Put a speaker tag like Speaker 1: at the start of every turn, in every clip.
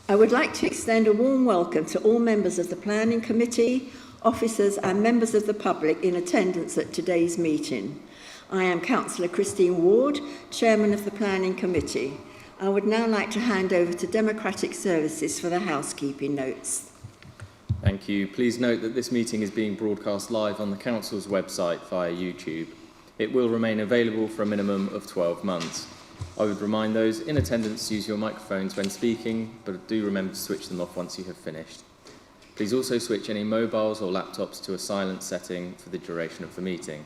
Speaker 1: I would like to extend a warm welcome to all members of the Planning Committee, officers and members of the public in attendance at today's meeting. I am Councillor Christine Ward, Chairman of the Planning Committee. I would now like to hand over to Democratic Services for the housekeeping notes.
Speaker 2: Thank you. Please note that this meeting is being broadcast live on the Council's website via YouTube. It will remain available for a minimum of 12 months. I would remind those in attendance to use your microphones when speaking, but do remember to switch them off once you have finished. Please also switch any mobiles or laptops to a silent setting for the duration of the meeting.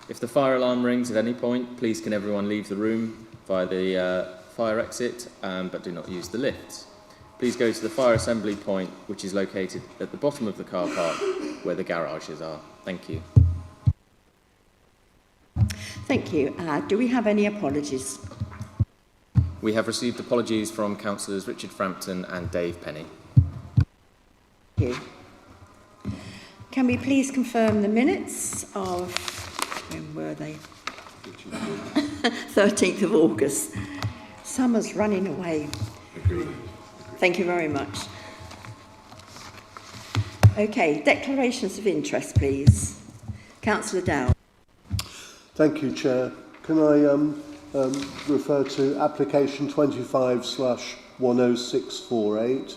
Speaker 2: If the fire alarm rings at any point, please can everyone leave the room via the fire exit, but do not use the lifts. Please go to the fire assembly point, which is located at the bottom of the car park where the garages are. Thank you.
Speaker 1: Thank you. Do we have any apologies?
Speaker 2: We have received apologies from Councillors Richard Frampton and Dave Penny.
Speaker 1: Thank you. Can we please confirm the minutes of, when were they? 13th of August. Summer's running away.
Speaker 3: Agreed.
Speaker 1: Thank you very much. Okay, declarations of interest, please. Councillor Dow.
Speaker 3: Thank you, Chair. Can I refer to application 25/10648,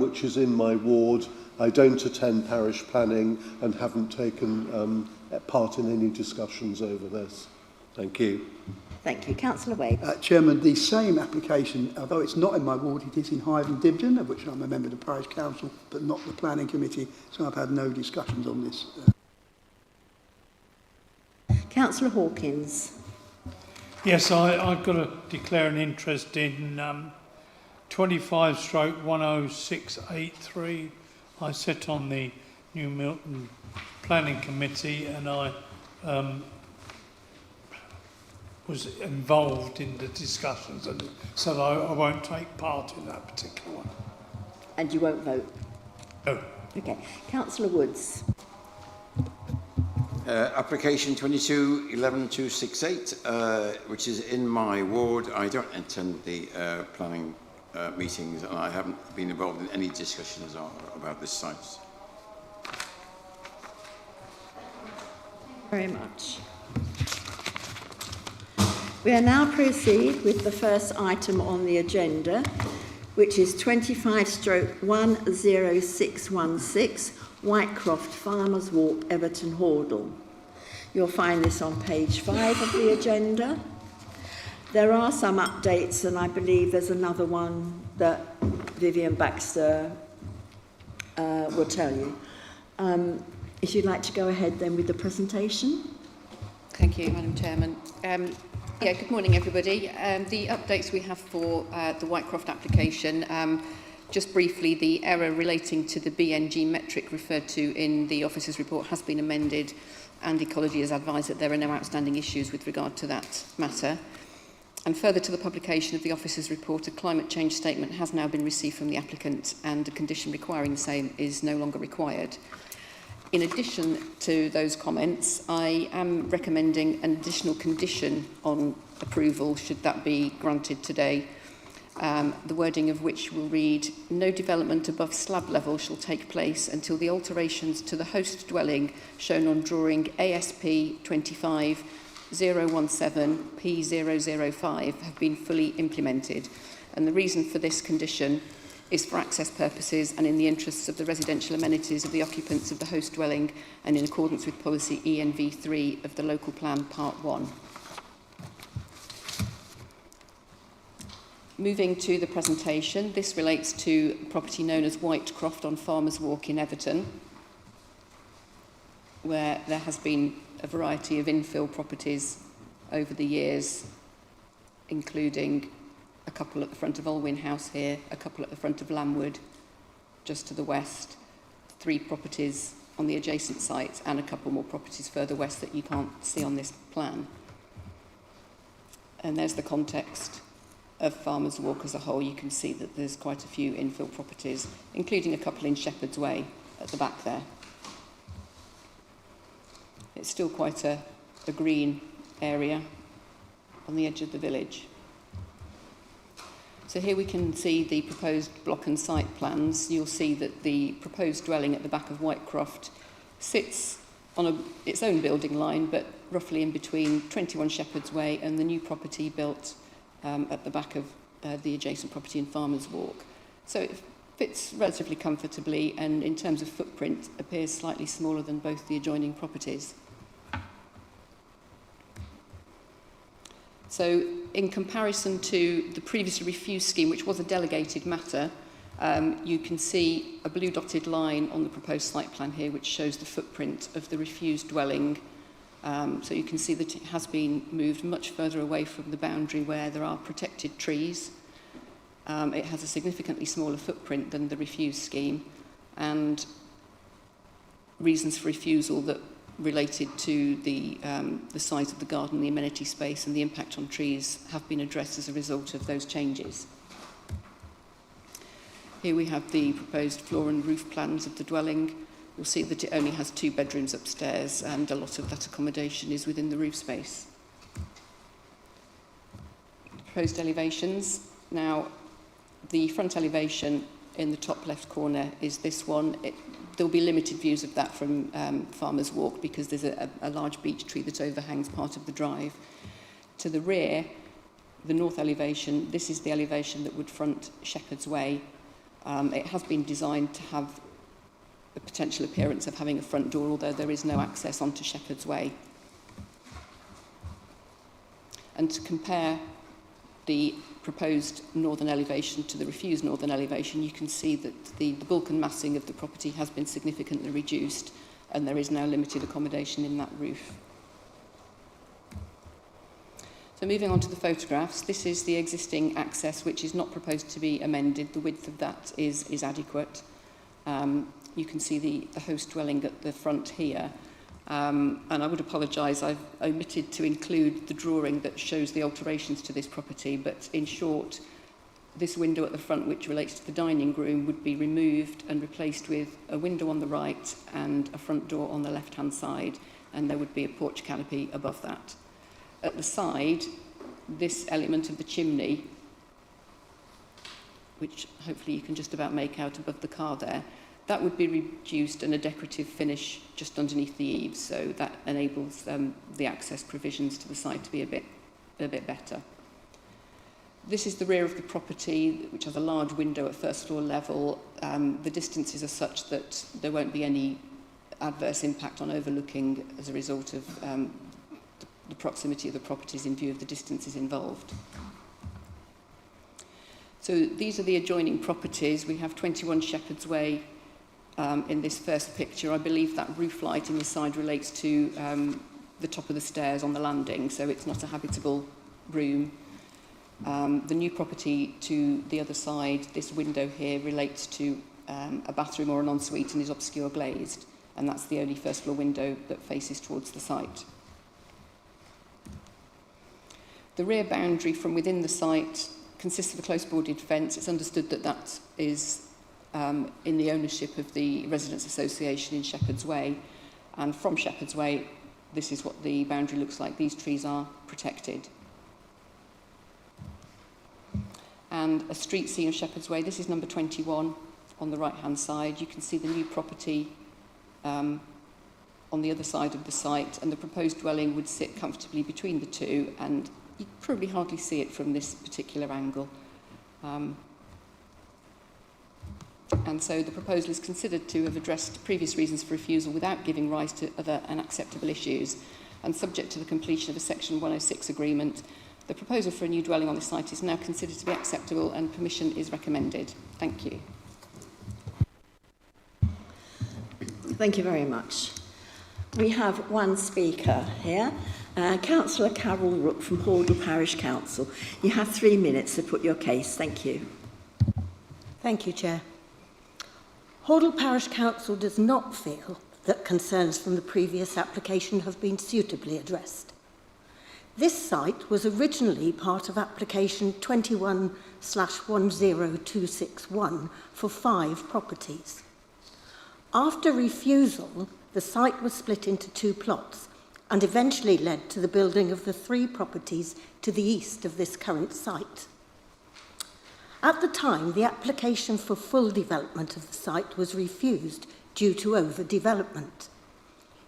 Speaker 3: which is in my ward. I don't attend parish planning and haven't taken part in any discussions over this. Thank you.
Speaker 1: Thank you. Councillor Wade.
Speaker 4: Chairman, the same application, although it's not in my ward, it is in Hythe and Dibden, of which I'm a member of the Parish Council, but not the Planning Committee, so I've had no discussions on this.
Speaker 1: Councillor Hawkins.
Speaker 5: Yes, I've got to declare an interest in 25/10683. I sit on the New Milton Planning Committee and I was involved in the discussions, and so I won't take part in that particular one.
Speaker 1: And you won't vote?
Speaker 5: No.
Speaker 1: Okay. Councillor Woods.
Speaker 6: Application 22-11268, which is in my ward. I don't attend the planning meetings and I haven't been involved in any discussions about this site.
Speaker 1: Very much. We are now proceed with the first item on the agenda, which is 25/10616, Whitecroft Farmers Walk, Everton Hordle. You'll find this on page 5 of the agenda. There are some updates, and I believe there's another one that Vivian Baxter will tell you. If you'd like to go ahead then with the presentation.
Speaker 7: Thank you, Madam Chairman. Good morning, everybody. The updates we have for the Whitecroft application, just briefly, the error relating to the BNG metric referred to in the officer's report has been amended, and Ecology has advised that there are no outstanding issues with regard to that matter. And further to the publication of the officer's report, a climate change statement has now been received from the applicant, and a condition requiring the same is no longer required. In addition to those comments, I am recommending an additional condition on approval, should that be granted today, the wording of which will read, no development above slab level shall take place until the alterations to the host dwelling shown on drawing ASP 25017 P005 have been fully implemented. And the reason for this condition is for access purposes and in the interests of the residential amenities of the occupants of the host dwelling and in accordance with policy ENV3 of the local plan part 1. Moving to the presentation, this relates to a property known as Whitecroft on Farmers Walk in Everton, where there has been a variety of infill properties over the years, including a couple at the front of Olwyn House here, a couple at the front of Lamwood, just to the west, 3 properties on the adjacent site, and a couple more properties further west that you can't see on this plan. And there's the context of Farmers Walk as a whole. You can see that there's quite a few infill properties, including a couple in Shepherd's Way at the back there. It's still quite a green area on the edge of the village. So So here we can see the proposed block and site plans. You'll see that the proposed dwelling at the back of Whitecroft sits on its own building line, but roughly in between 21 Shepherd's Way and the new property built at the back of the adjacent property in Farmers Walk. So it fits relatively comfortably, and in terms of footprint appears slightly smaller than both the adjoining properties. So in comparison to the previously refused scheme, which was a delegated matter, you can see a blue dotted line on the proposed site plan here, which shows the footprint of the refused dwelling. So you can see that it has been moved much further away from the boundary where there are protected trees. It has a significantly smaller footprint than the refused scheme, and reasons for refusal that related to the size of the garden, the amenity space and the impact on trees have been addressed as a result of those changes. Here we have the proposed floor and roof plans of the dwelling. You'll see that it only has 2 bedrooms upstairs, and a lot of that accommodation is within the roof space. Proposed elevations. Now, the front elevation in the top left corner is this one. There'll be limited views of that from Farmers Walk because there's a large beech tree that overhangs part of the drive. To the rear, the north elevation, this is the elevation that would front Shepherd's Way. It has been designed to have the potential appearance of having a front door, although there is no access onto Shepherd's Way. And to compare the proposed northern elevation to the refused northern elevation, you can see that the bulk and massing of the property has been significantly reduced, and there is now limited accommodation in that roof. So moving on to the photographs, this is the existing access, which is not proposed to be amended. The width of that is adequate. You can see the host dwelling at the front here. And I would apologise, I've omitted to include the drawing that shows the alterations to this property, but in short, this window at the front, which relates to the dining room, would be removed and replaced with a window on the right and a front door on the left-hand side, and there would be a porch canopy above that. At the side, this element of the chimney, which hopefully you can just about make out above the car there, that would be reduced and a decorative finish just underneath the eaves, so that enables the access provisions to the site to be a bit better. This is the rear of the property, which has a large window at first floor level. The distances are such that there won't be any adverse impact on overlooking as a result of the proximity of the properties in view of the distances involved. So these are the adjoining properties. We have 21 Shepherd's Way in this first picture. I believe that roof light in the side relates to the top of the stairs on the landing, so it's not a habitable room. The new property to the other side, this window here, relates to a bathroom or an ensuite and is obscure glazed, and that's the only first floor window that faces towards the site. The rear boundary from within the site consists of a close boarded fence. It's understood that that is in the ownership of the Residents Association in Shepherd's Way, and from Shepherd's Way this is what the boundary looks like. These trees are protected. And a street scene of Shepherd's Way, this is number 21 on the right hand side. You can see the new property on the other side of the site, and the proposed dwelling would sit comfortably between the two, and you probably hardly see it from this particular angle. And so the proposal is considered to have addressed previous reasons for refusal without giving rise to other unacceptable issues. And subject to the completion of a Section 106 agreement, the proposal for a new dwelling on this site is now considered to be acceptable and permission is recommended. Thank you.
Speaker 1: Thank you very much. We have one speaker here, Councillor Carol Rook from Hordle Parish Council. You have 3 minutes to put your case. Thank you.
Speaker 8: Thank you, Chair. Hordle Parish Council does not feel that concerns from the previous application have been suitably addressed. This site was originally part of application 21/10261 for 5 properties. After refusal, the site was split into 2 plots and eventually led to the building of the 3 properties to the east of this current site. At the time, the application for full development of the site was refused due to overdevelopment.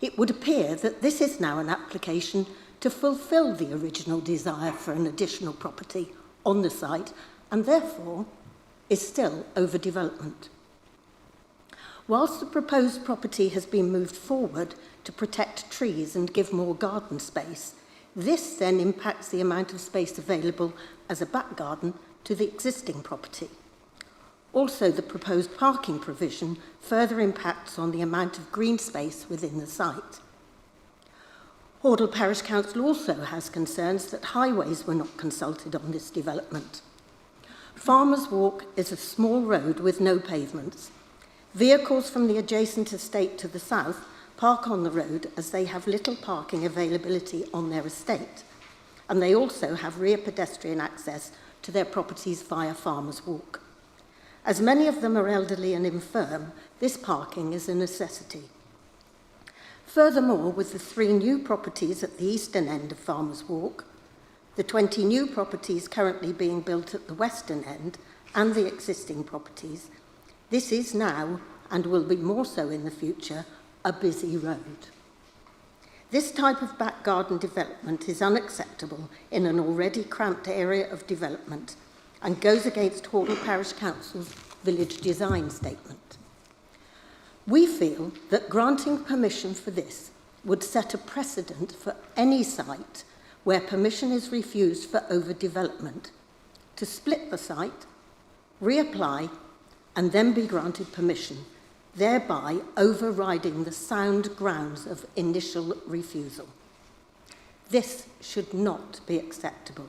Speaker 8: It would appear that this is now an application to fulfil the original desire for an additional property on the site and therefore is still overdevelopment. Whilst the proposed property has been moved forward to protect trees and give more garden space, this then impacts the amount of space available as a back garden to the existing property. Also, the proposed parking provision further impacts on the amount of green space within the site. Hordle Parish Council also has concerns that highways were not consulted on this development. Farmers Walk is a small road with no pavements. Vehicles from the adjacent estate to the south park on the road as they have little parking availability on their estate, and they also have rear pedestrian access to their properties via Farmers Walk. As many of them are elderly and infirm, this parking is a necessity. Furthermore, with the 3 new properties at the eastern end of Farmers Walk, the 20 new properties currently being built at the western end, and the existing properties, this is now, and will be more so in the future, a busy road. This type of back garden development is unacceptable in an already cramped area of development and goes against Hordle Parish Council's village design statement. We feel that granting permission for this would set a precedent for any site where permission is refused for overdevelopment to split the site, reapply, and then be granted permission, thereby overriding the sound grounds of initial refusal. This should not be acceptable.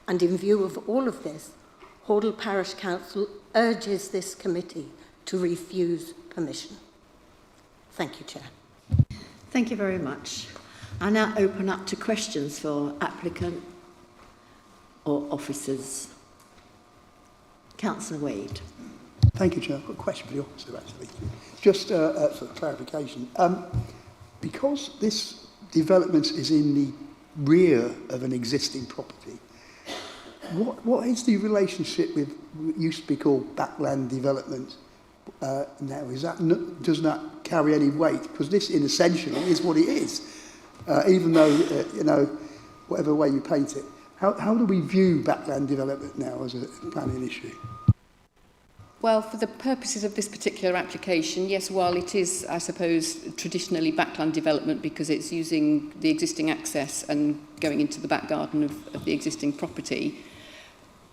Speaker 8: And in view of all of this, Hordle Parish Council urges this committee to refuse permission. Thank you, Chair.
Speaker 1: Thank you very much. I now open up to questions for applicant or officers. Councillor Wade.
Speaker 4: Thank you, Chair. I've got a question for the officer, actually. Just for clarification. Because this development is in the rear of an existing property, what is the relationship with what used to be called backland development now? Does that carry any weight? Because this, in essentially, is what it is. Even though, whatever way you paint it. How do we view backland development now as a planning issue?
Speaker 7: Well, for the purposes of this particular application, yes, while it is, I suppose, traditionally backland development because it's using the existing access and going into the back garden of the existing property,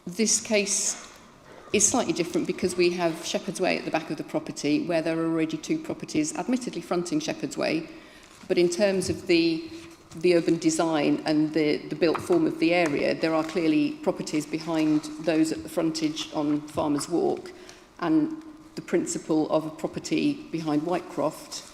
Speaker 7: this case is slightly different because we have Shepherd's Way at the back of the property where there are already 2 properties, admittedly fronting Shepherd's Way, but in terms of the urban design and the built form of the area, there are clearly properties behind those at the frontage on Farmers Walk, and the principle of a property behind Whitecroft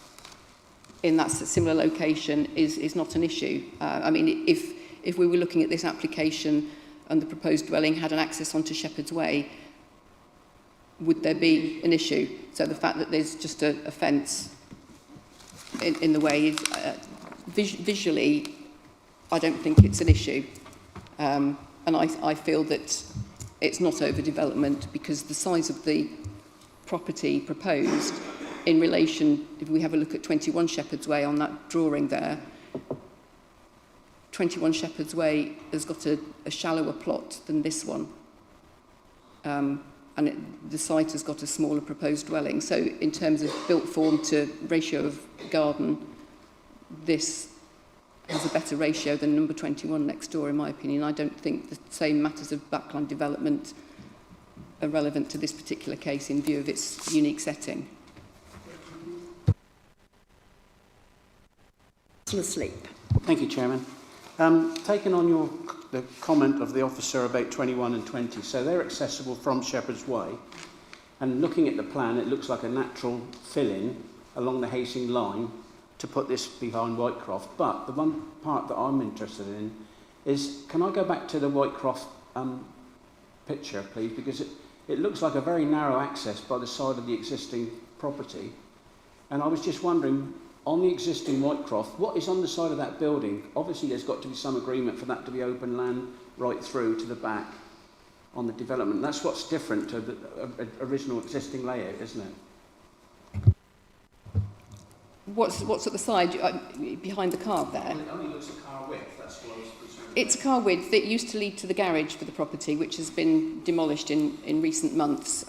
Speaker 7: in that similar location is not an issue. I mean, if we were looking at this application and the proposed dwelling had an access onto Shepherd's Way, would there be an issue? So the fact that there's just a fence in the way, visually, I don't think it's an issue. And I feel that it's not overdevelopment because the size of the property proposed in relation, if we have a look at 21 Shepherd's Way on that drawing there, 21 Shepherd's Way has got a shallower plot than this one. The site has got a smaller proposed dwelling. So in terms of built form to ratio of garden, this has a better ratio than number 21 next door, in my opinion. I don't think the same matters of backland development are relevant to this particular case in view of its unique setting.
Speaker 1: Councillor Sleep.
Speaker 9: Thank you, Chairman. Taking on the comment of the officer about 21 and 20, so they're accessible from Shepherd's Way, and looking at the plan, it looks like a natural fill-in along the Hastings line to put this behind Whitecroft. But the one part that I'm interested in is, can I go back to the Whitecroft picture, please? Because it looks like a very narrow access by the side of the existing property. And I was just wondering, on the existing Whitecroft, what is on the side of that building? Obviously, there's got to be some agreement for that to be open land right through to the back on the development. That's what's different to the original existing layout, isn't it?
Speaker 7: What's at the side, behind the car there?
Speaker 9: It only looks a car width, that's what I was concerned.
Speaker 7: It's a car width that used to lead to the garage for the property, which has been demolished in recent months.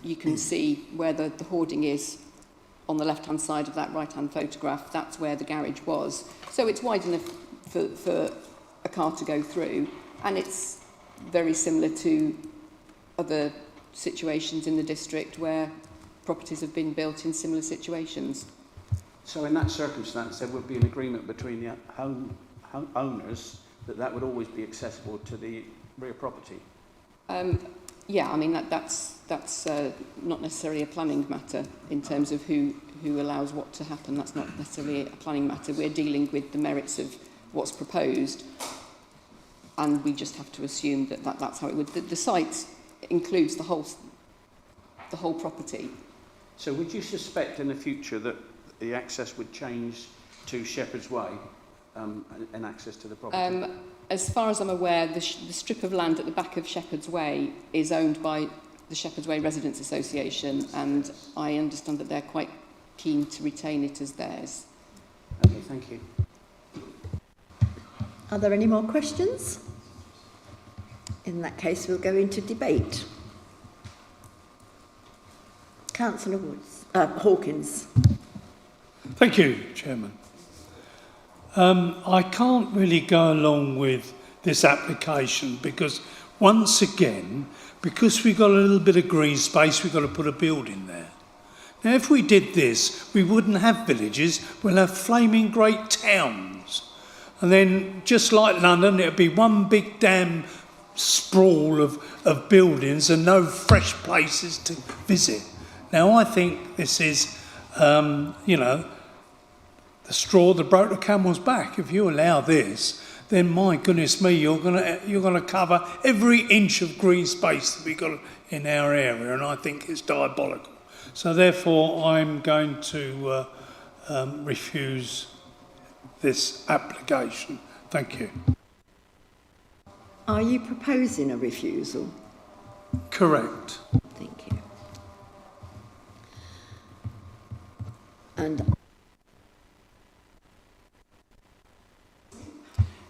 Speaker 7: You can see where the hoarding is on the left-hand side of that right-hand photograph. That's where the garage was. So it's wide enough for a car to go through, and it's very similar to other situations in the district where properties have been built in similar situations.
Speaker 9: So in that circumstance, there would be an agreement between the home owners that would always be accessible to the rear property.
Speaker 7: Yeah, I mean that's not necessarily a planning matter in terms of who allows what to happen. That's not necessarily a planning matter. We're dealing with the merits of what's proposed, and we just have to assume that's how it would. The site includes the whole property.
Speaker 9: So would you suspect in the future that the access would change to Shepherd's Way and access to the property?
Speaker 7: As far as I'm aware, the strip of land at the back of Shepherd's Way is owned by the Shepherd's Way Residents Association, and I understand that they're quite keen to retain it as theirs.
Speaker 9: Okay, thank you.
Speaker 1: Are there any more questions? In that case, we'll go into debate. Councillor Hawkins.
Speaker 5: Thank you, Chairman. I can't really go along with this application because, once again, because we've got a little bit of green space, we've got to put a building there. Now, if we did this, we wouldn't have villages, we'll have flaming great towns. And then, just like London, it'll be one big damn sprawl of buildings and no fresh places to visit. Now, I think this is, the straw that broke the camel's back. If you allow this, then my goodness me, you're gonna cover every inch of green space that we've got in our area, and I think it's diabolical. So therefore, I'm going to refuse this application. Thank you.
Speaker 1: Are you proposing a refusal?
Speaker 5: Correct.
Speaker 1: Thank you. And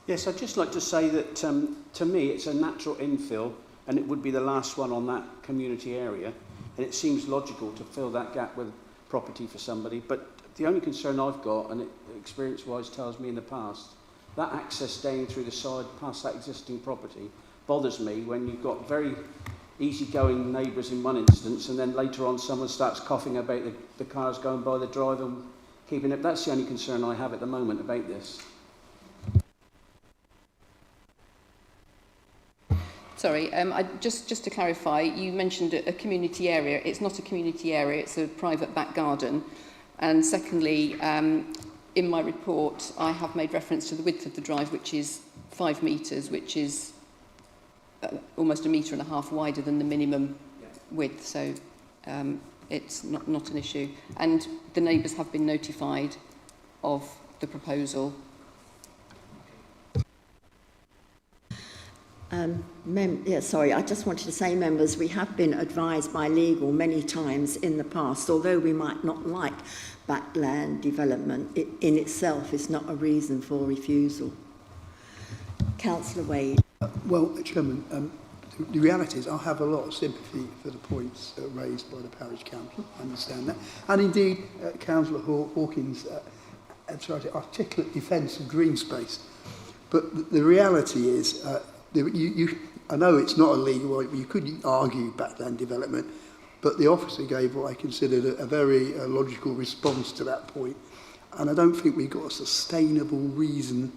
Speaker 9: Yes, I'd just like to say that to me it's a natural infill, and it would be the last one on that community area, and it seems logical to fill that gap with property for somebody. But the only concern I've got, and it experience-wise tells me in the past, that access down through the side past that existing property bothers me when you've got very easygoing neighbours in one instance, and then later on someone starts coughing about the cars going by the drive and keeping it. That's the only concern I have at the moment about this.
Speaker 7: Sorry, just to clarify, you mentioned a community area. It's not a community area, it's a private back garden. And secondly, in my report, I have made reference to the width of the drive, which is 5 metres, which is almost 1.5 metres wider than the minimum width. So it's not an issue. And the neighbours have been notified of the proposal.
Speaker 1: I just wanted to say, members, we have been advised by legal many times in the past, although we might not like backland development, it in itself is not a reason for refusal. Councillor Wade.
Speaker 4: Well, Chairman, the reality is I have a lot of sympathy for the points raised by the Parish Council. I understand that. And indeed, Councillor Hawkins tried to articulate defence of green space. But the reality is, I know it's not illegal, you couldn't argue backland development, but the officer gave what I considered a very logical response to that point. And I don't think we've got a sustainable reason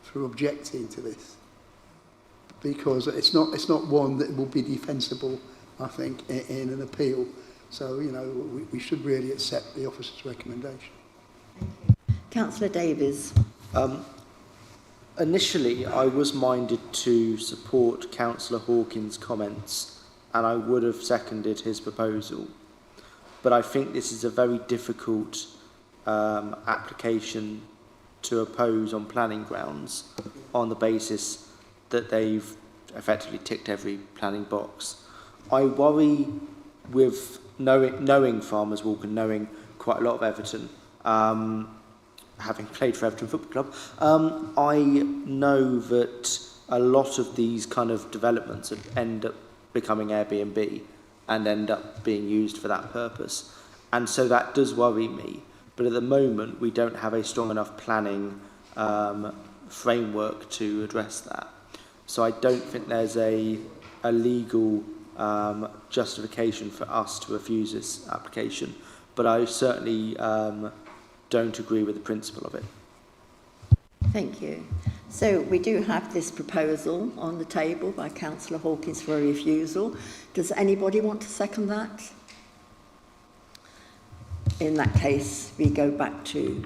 Speaker 4: for objecting to this, because it's not one that will be defensible, I think, in an appeal. So, we should really accept the officer's recommendation.
Speaker 1: Councillor Davies.
Speaker 10: Initially, I was minded to support Councillor Hawkins' comments, and I would have seconded his proposal. But I think this is a very difficult application to oppose on planning grounds, on the basis that they've effectively ticked every planning box. I worry with knowing Farmers Walk and knowing quite a lot of Everton, having played for Everton Football Club, I know that a lot of these kind of developments end up becoming Airbnb and end up being used for that purpose. And so that does worry me. But at the moment, we don't have a strong enough planning framework to address that. So I don't think there's a legal justification for us to refuse this application. But I certainly don't agree with the principle of it.
Speaker 1: Thank you. So we do have this proposal on the table by Councillor Hawkins for a refusal. Does anybody want to second that? In that case, we go back to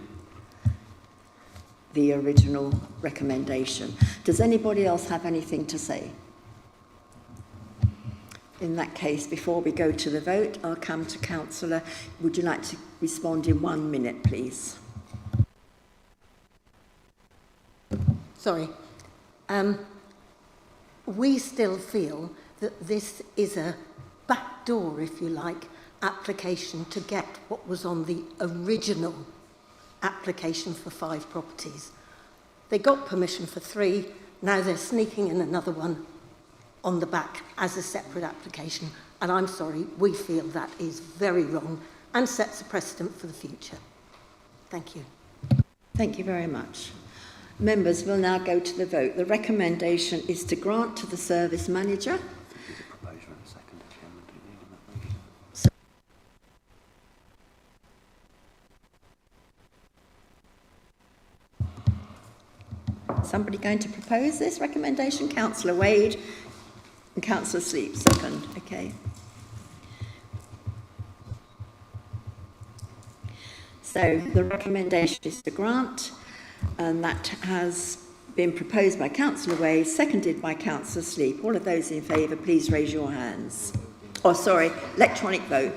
Speaker 1: the original recommendation. Does anybody else have anything to say? In that case, before we go to the vote, I'll come to Councillor. Would you like to respond in 1 minute, please?
Speaker 8: Sorry. We still feel that this is a backdoor, if you like, application to get what was on the original application for 5 properties. They got permission for 3, now they're sneaking in another one on the back as a separate application, and I'm sorry, we feel that is very wrong and sets a precedent for the future. Thank you.
Speaker 1: Thank you very much. Members, will now go to the vote. The recommendation is to grant to the service manager. Somebody going to propose this recommendation? Councillor Wade and Councillor Sleep, second. Okay. So the recommendation is to grant, and that has been proposed by Councillor Wade, seconded by Councillor Sleep. All of those in favour, please raise your hands. Oh, sorry, electronic vote.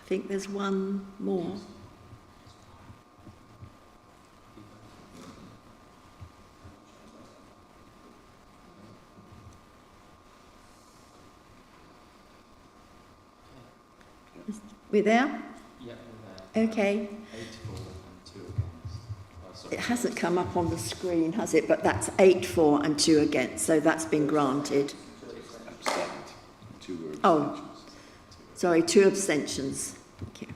Speaker 1: I think there's one more. We there?
Speaker 2: Yeah, we're there.
Speaker 1: Okay.
Speaker 2: 8 for and 2 against.
Speaker 1: It hasn't come up on the screen, has it? But that's 8 for and 2 against, so that's been granted. Oh, sorry, 2 abstentions. Thank you.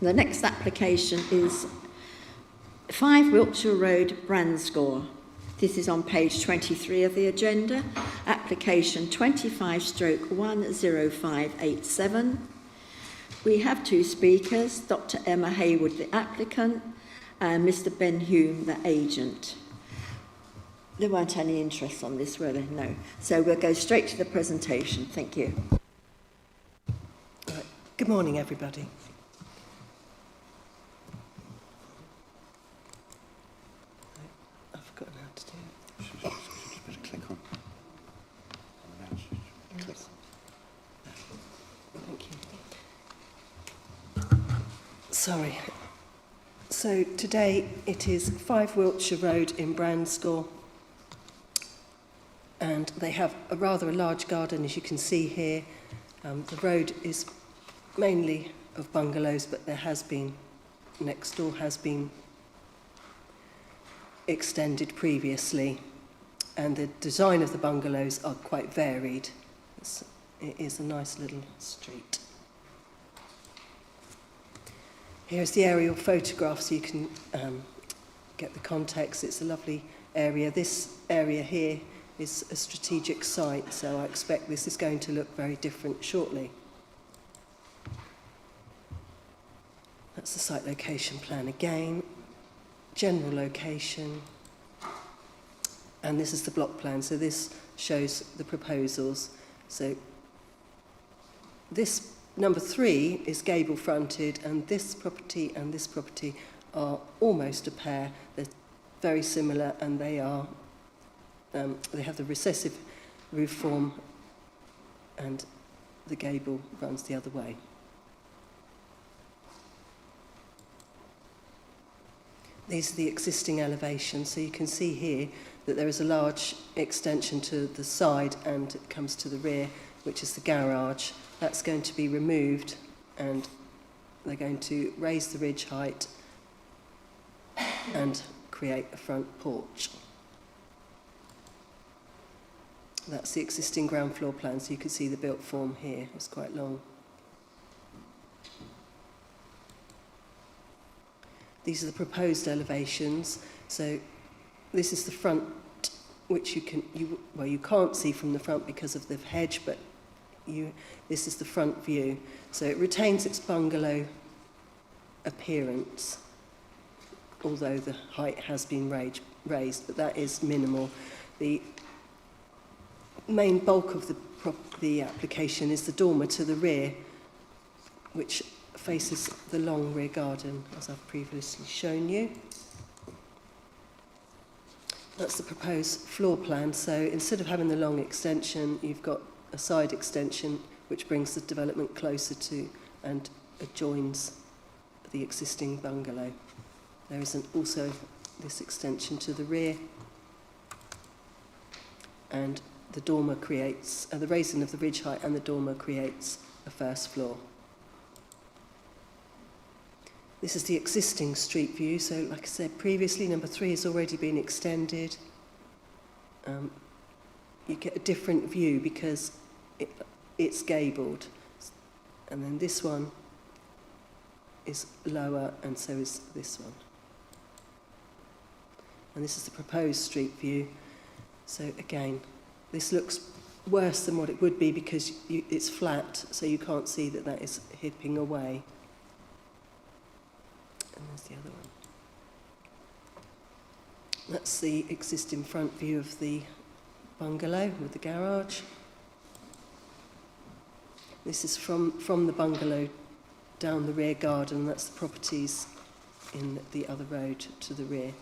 Speaker 1: The next application is 5 Wiltshire Road, Branscore. This is on page 23 of the agenda. Application 25/10587. We have 2 speakers, Dr. Emma Haywood, the applicant, and Mr. Ben Hume, the agent. There weren't any interest on this, were there? No. So we'll go straight to the presentation. Thank you.
Speaker 11: Good morning, everybody. I've forgotten how to do it.
Speaker 6: Click on.
Speaker 11: Thank you. Sorry. So today it is 5 Wiltshire Road in Branscore, and they have a rather large garden, as you can see here. The road is mainly of bungalows, but there has been, next door has been extended previously, and the design of the bungalows are quite varied. It is a nice little street. Here's the aerial photograph so you can get the context. It's a lovely area. This area here is a strategic site, so I expect this is going to look very different shortly. That's the site location plan again, general location, and this is the block plan. So this shows the proposals. So this number 3 is gable fronted, and this property are almost a pair. They're very similar, and they are they have the recessive roof form, and the gable runs the other way. These are the existing elevations, so you can see here that there is a large extension to the side and it comes to the rear, which is the garage. That's going to be removed, and they're going to raise the ridge height and create a front porch. That's the existing ground floor plan, so you can see the built form here. It's quite long. These are the proposed elevations. So this is the front, which you can't see from the front because of the hedge, but this is the front view. So it retains its bungalow appearance, although the height has been raised, but that is minimal. The main bulk of the application is the dormer to the rear, which faces the long rear garden, as I've previously shown you. That's the proposed floor plan. So instead of having the long extension, you've got a side extension which brings the development closer to and adjoins the existing bungalow. There is also this extension to the rear, and the dormer creates, the raising of the ridge height and the dormer creates a first floor. This is the existing street view. So like I said previously, number 3 has already been extended. You get a different view because it's gabled. And then this one is lower, and so is this one. And this is the proposed street view. So again, this looks worse than what it would be because it's flat, so you can't see that that is hipping away. And there's the other one. That's the existing front view of the bungalow with the garage. This is from the bungalow down the rear garden. That's the properties in the other road to the rear.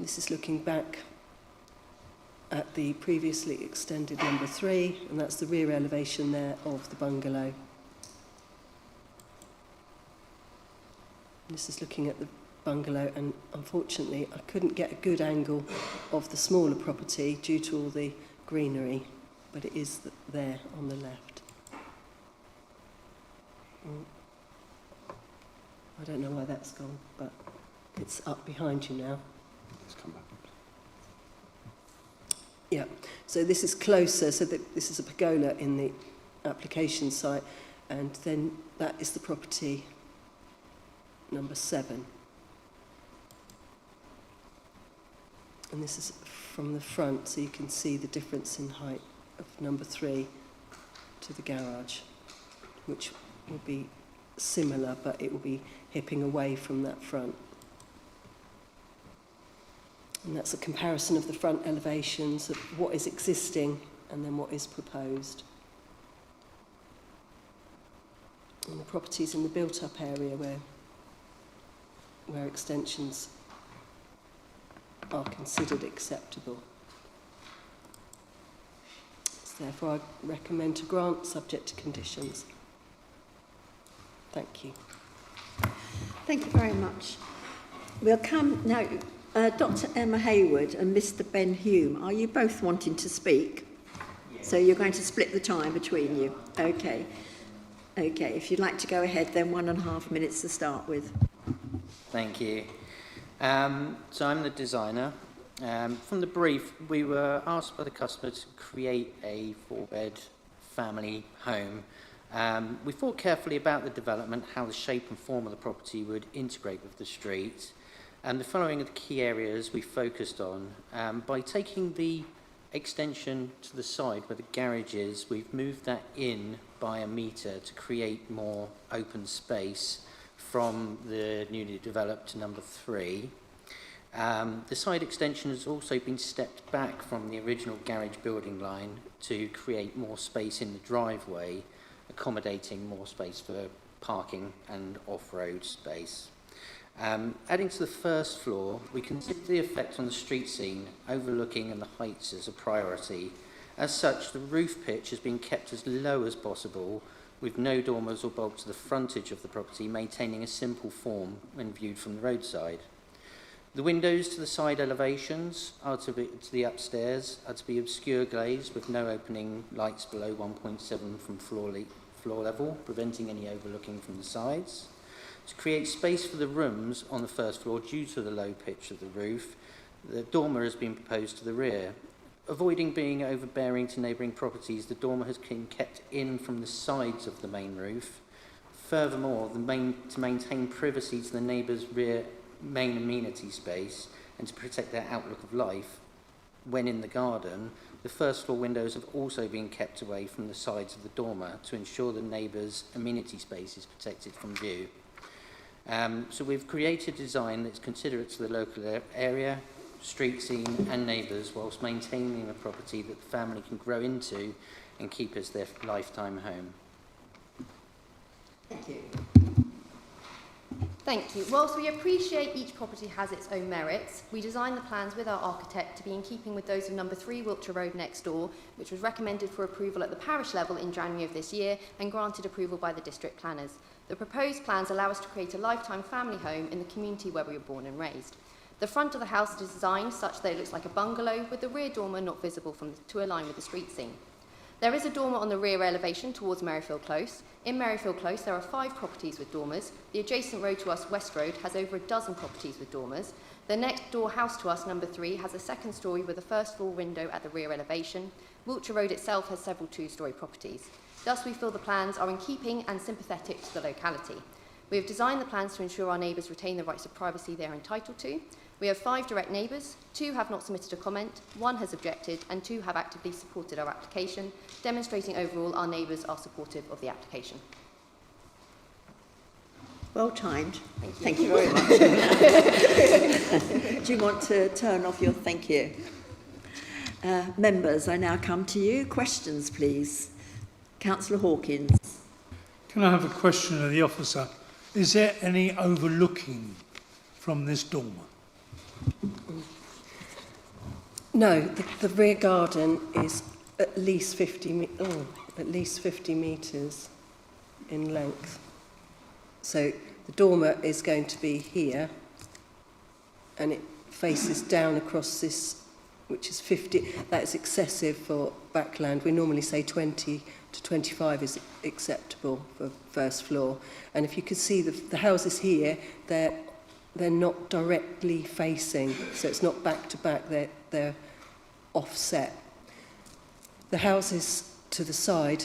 Speaker 11: This is looking back at the previously extended number 3, and that's the rear elevation there of the bungalow. This is looking at the bungalow, and unfortunately I couldn't get a good angle of the smaller property due to all the greenery, but it is there on the left. I don't know why that's gone, but it's up behind you now.
Speaker 9: Let's come back.
Speaker 11: Yeah, so this is closer, so that this is a pergola in the application site, and then that is the property number 7. And this is from the front, so you can see the difference in height of number 3 to the garage, which will be similar, but it will be hipping away from that front. And that's a comparison of the front elevations of what is existing and then what is proposed. And the properties in the built-up area where extensions are considered acceptable. So therefore I recommend to grant subject to conditions. Thank you.
Speaker 1: Thank you very much. We'll come now. Dr. Emma Hayward and Mr. Ben Hume, are you both wanting to speak? So you're going to split the time between you. Okay. Okay, if you'd like to go ahead, then 1.5 minutes to start with.
Speaker 10: Thank you. So I'm the designer. From the brief, we were asked by the customer to create a 4-bed family home. We thought carefully about the development, how the shape and form of the property would integrate with the street, and the following are the key areas we focused on. By taking the extension to the side where the garage is, we've moved that in by a metre to create more open space from the newly developed to number 3. The side extension has also been stepped back from the original garage building line to create more space in the driveway, accommodating more space for parking and off-road space. Adding to the first floor, we consider the effect on the street scene, overlooking and the heights as a priority. As such, the roof pitch has been kept as low as possible, with no dormers or bulk to the frontage of the property, maintaining a simple form when viewed from the roadside. The windows to the side elevations are to the upstairs are to be obscure glazed with no opening lights below 1.7 from floor level, preventing any overlooking from the sides. To create space for the rooms on the first floor due to the low pitch of the roof, the dormer has been proposed to the rear. Avoiding being overbearing to neighbouring properties, the dormer has been kept in from the sides of the main roof. Furthermore, to maintain privacy to the neighbour's rear main amenity space and to protect their outlook of life when in the garden, the first floor windows have also been kept away from the sides of the dormer to ensure the neighbour's amenity space is protected from view. So we've created a design that's considerate to the local area, street scene and neighbours, whilst maintaining a property that the family can grow into and keep as their lifetime home.
Speaker 1: Thank you.
Speaker 12: Thank you. Whilst we appreciate each property has its own merits, we designed the plans with our architect to be in keeping with those of number 3 Wiltshire Road next door, which was recommended for approval at the parish level in January of this year and granted approval by the district planners. The proposed plans allow us to create a lifetime family home in the community where we were born and raised. The front of the house is designed such that it looks like a bungalow, with the rear dormer not visible to align with the street scene. There is a dormer on the rear elevation towards Merrifield Close. In Merrifield Close, there are 5 properties with dormers. The adjacent road to us, West Road, has over a dozen properties with dormers. The next door house to us, number 3, has a second storey with a first floor window at the rear elevation. Wiltshire Road itself has several 2-storey properties. Thus, we feel the plans are in keeping and sympathetic to the locality. We have designed the plans to ensure our neighbours retain the rights of privacy they are entitled to. We have 5 direct neighbours, 2 have not submitted a comment, 1 has objected, and 2 have actively supported our application, demonstrating overall our neighbours are supportive of the application.
Speaker 1: Well timed.
Speaker 12: Thank you.
Speaker 1: Thank you very much. Do you want to turn off your thank you? Members, I now come to you. Questions, please. Councillor Hawkins.
Speaker 5: Can I have a question of the officer? Is there any overlooking from this dormer?
Speaker 11: No, the rear garden is at least 50 metres in length. So the dormer is going to be here, and it faces down across this, which is 50. That is excessive for backland. We normally say 20 to 25 is acceptable for first floor. And if you can see the houses here, they're not directly facing, so it's not back to back, they're offset. The houses to the side,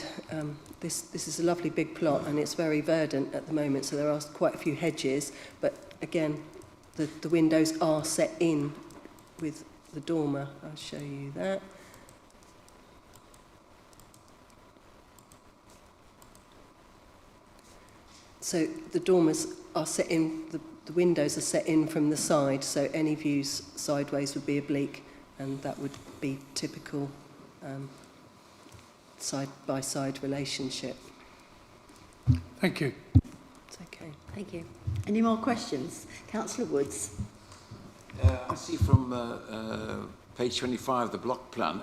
Speaker 11: this is a lovely big plot and it's very verdant at the moment, so there are quite a few hedges, but again, the windows are set in with the dormer. I'll show you that. So the dormers are set in, the windows are set in from the side, so any views sideways would be oblique, and that would be typical side-by-side relationship.
Speaker 5: Thank you.
Speaker 11: It's okay.
Speaker 1: Thank you. Any more questions? Councillor Woods.
Speaker 6: I see from page 25, the block plan,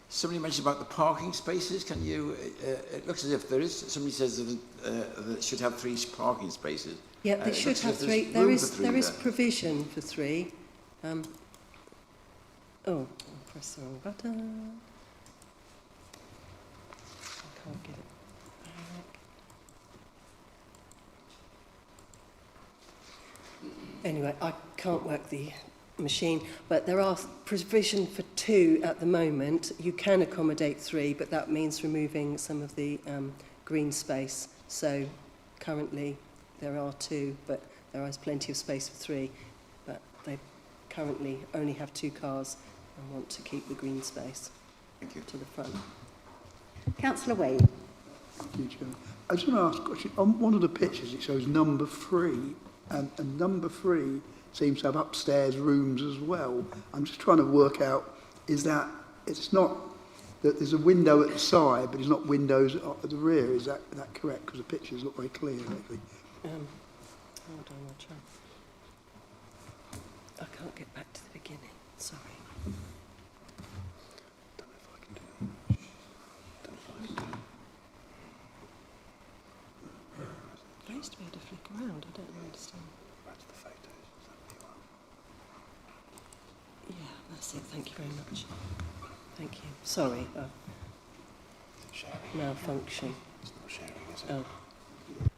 Speaker 6: somebody mentioned about the parking spaces. Can you, it looks as if there is, somebody says that it should have 3 parking spaces.
Speaker 11: Yeah, they should have 3. There is provision for 3. Oh, I'll press the wrong button. Anyway, I can't work the machine, but there are provision for 2 at the moment. You can accommodate 3, but that means removing some of the green space. So currently there are 2, but there is plenty of space for 3. But they currently only have 2 cars and want to keep the green space to the front.
Speaker 1: Councillor Wade.
Speaker 4: Thank you, Chairman. I just want to ask a question. On one of the pictures, it shows number 3, and number 3 seems to have upstairs rooms as well. I'm just trying to work out, is that, it's not, that there's a window at the side, but it's not windows at the rear. Is that correct? Because the pictures look very clear, actually.
Speaker 11: Hold on, I'll try. I can't get back to the beginning. Sorry.
Speaker 3: Don't know if I can do it. Don't know if I can do it.
Speaker 11: I used to be able to flick around. I don't understand.
Speaker 3: Back to the photos. Is that what you want?
Speaker 11: Yeah, that's it. Thank you very much. Thank you. Sorry.
Speaker 3: Sharing.
Speaker 11: Malfunction.
Speaker 3: It's not sharing, is it?
Speaker 11: Oh. You.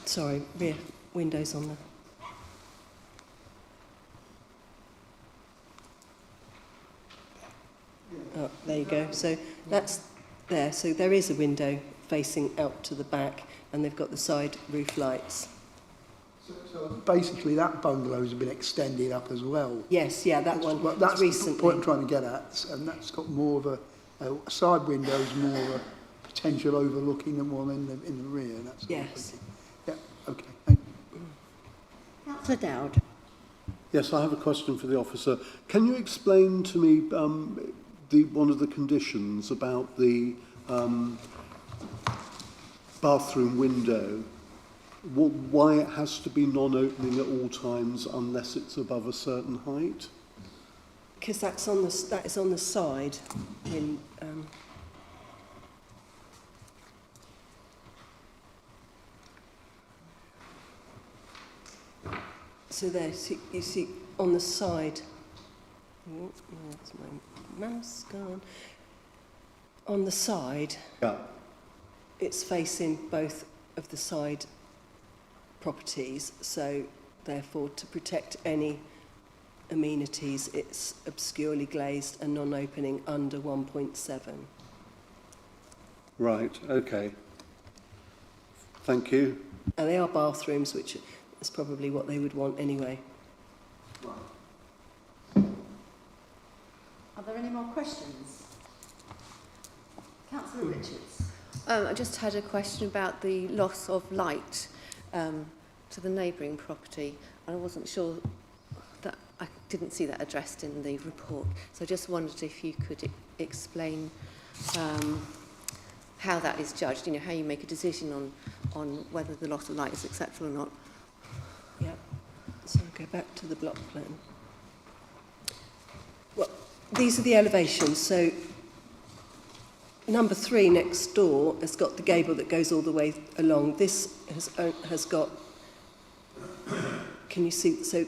Speaker 11: Sorry, rear windows on the... Oh, there you go. So that's there. So there is a window facing out to the back, and they've got the side roof lights.
Speaker 4: So basically that bungalow has been extended up as well.
Speaker 11: Yes, yeah, that one.
Speaker 4: Well, that's
Speaker 11: recently.
Speaker 4: the point I'm trying to get at, and that's got more of a side windows, more of a potential overlooking than one in the rear. That's what I'm
Speaker 11: Yes.
Speaker 4: thinking. Yeah. Okay. Thank you.
Speaker 1: Councillor Dowd.
Speaker 3: Yes, I have a question for the officer. Can you explain to me one of the conditions about the bathroom window? Why it has to be non-opening at all times unless it's above a certain height?
Speaker 11: Because that is on the side. So there, you see on the side. Oh, that's my mouse gone. On the side,
Speaker 3: Yeah.
Speaker 11: it's facing both of the side properties, so therefore to protect any amenities it's obscurely glazed and non-opening under 1.7.
Speaker 3: Right, okay. Thank you.
Speaker 11: And they are bathrooms, which is probably what they would want anyway.
Speaker 1: Are there any more questions? Councillor Richards.
Speaker 13: I just had a question about the loss of light to the neighbouring property. I wasn't sure that I didn't see that addressed in the report, so I just wondered if you could explain how that is judged. You know, how you make a decision on whether the loss of light is acceptable or not.
Speaker 11: Yeah. So I'll go back to the block plan. Well, these are the elevations. So number 3 next door has got the gable that goes all the way along. This has got, can you see, so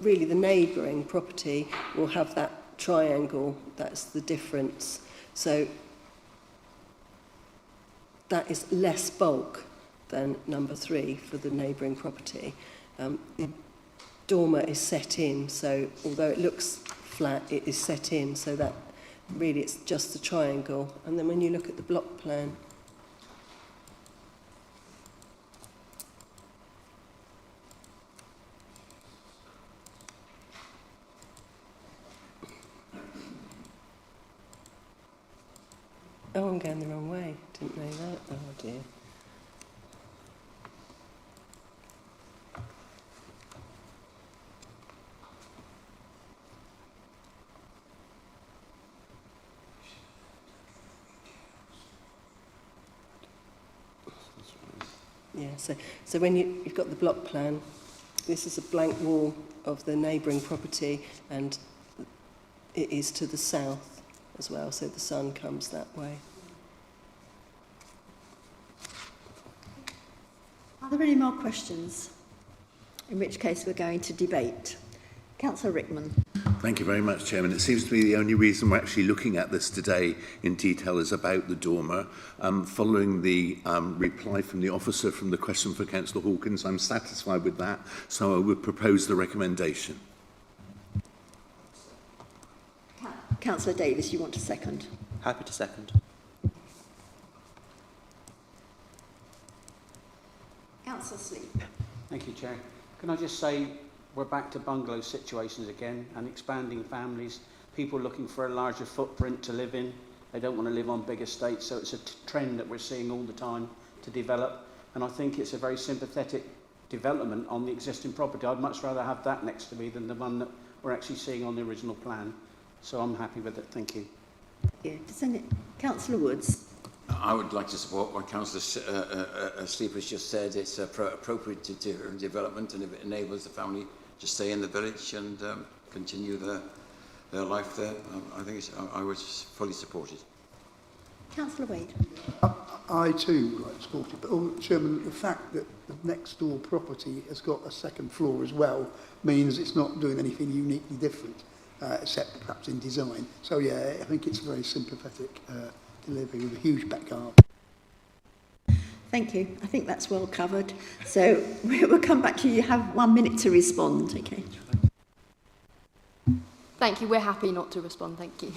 Speaker 11: really the neighbouring property will have that triangle, that's the difference. So that is less bulk than number 3 for the neighbouring property. The dormer is set in, so although it looks flat, it is set in, so that really it's just the triangle. And then when you look at the block plan, oh, I'm going the wrong way. Didn't know that. Oh dear. Yeah, so when you've got the block plan, this is a blank wall of the neighbouring property, and it is to the south as well, so the sun comes that way.
Speaker 1: Are there any more questions? In which case we're going to debate. Councillor Rickman.
Speaker 14: Thank you very much, Chairman. It seems to me the only reason we're actually looking at this today in detail is about the dormer. Following the reply from the officer from the question for Councillor Hawkins, I'm satisfied with that, so I would propose the recommendation.
Speaker 1: Councillor Davis, you want to second?
Speaker 10: Happy to second.
Speaker 1: Councillor Sleep.
Speaker 9: Thank you, Chair. Can I just say we're back to bungalow situations again and expanding families, people looking for a larger footprint to live in. They don't want to live on big estates, so it's a trend that we're seeing all the time to develop. And I think it's a very sympathetic development on the existing property. I'd much rather have that next to me than the one that we're actually seeing on the original plan. So I'm happy with it. Thank you.
Speaker 1: Yeah. Councillor Woods.
Speaker 6: I would like to support what Councillor Sleep has just said. It's appropriate to development, and if it enables the family to stay in the village and continue their life there, I would fully support it.
Speaker 1: Councillor Wade.
Speaker 4: I too would like to support it, but Chairman, the fact that the next door property has got a second floor as well means it's not doing anything uniquely different, except perhaps in design. So yeah, I think it's a very sympathetic delivery with a huge back garden.
Speaker 1: Thank you. I think that's well covered. So we'll come back to you. You have 1 minute to respond. Okay.
Speaker 12: Thank you. We're happy not to respond. Thank you.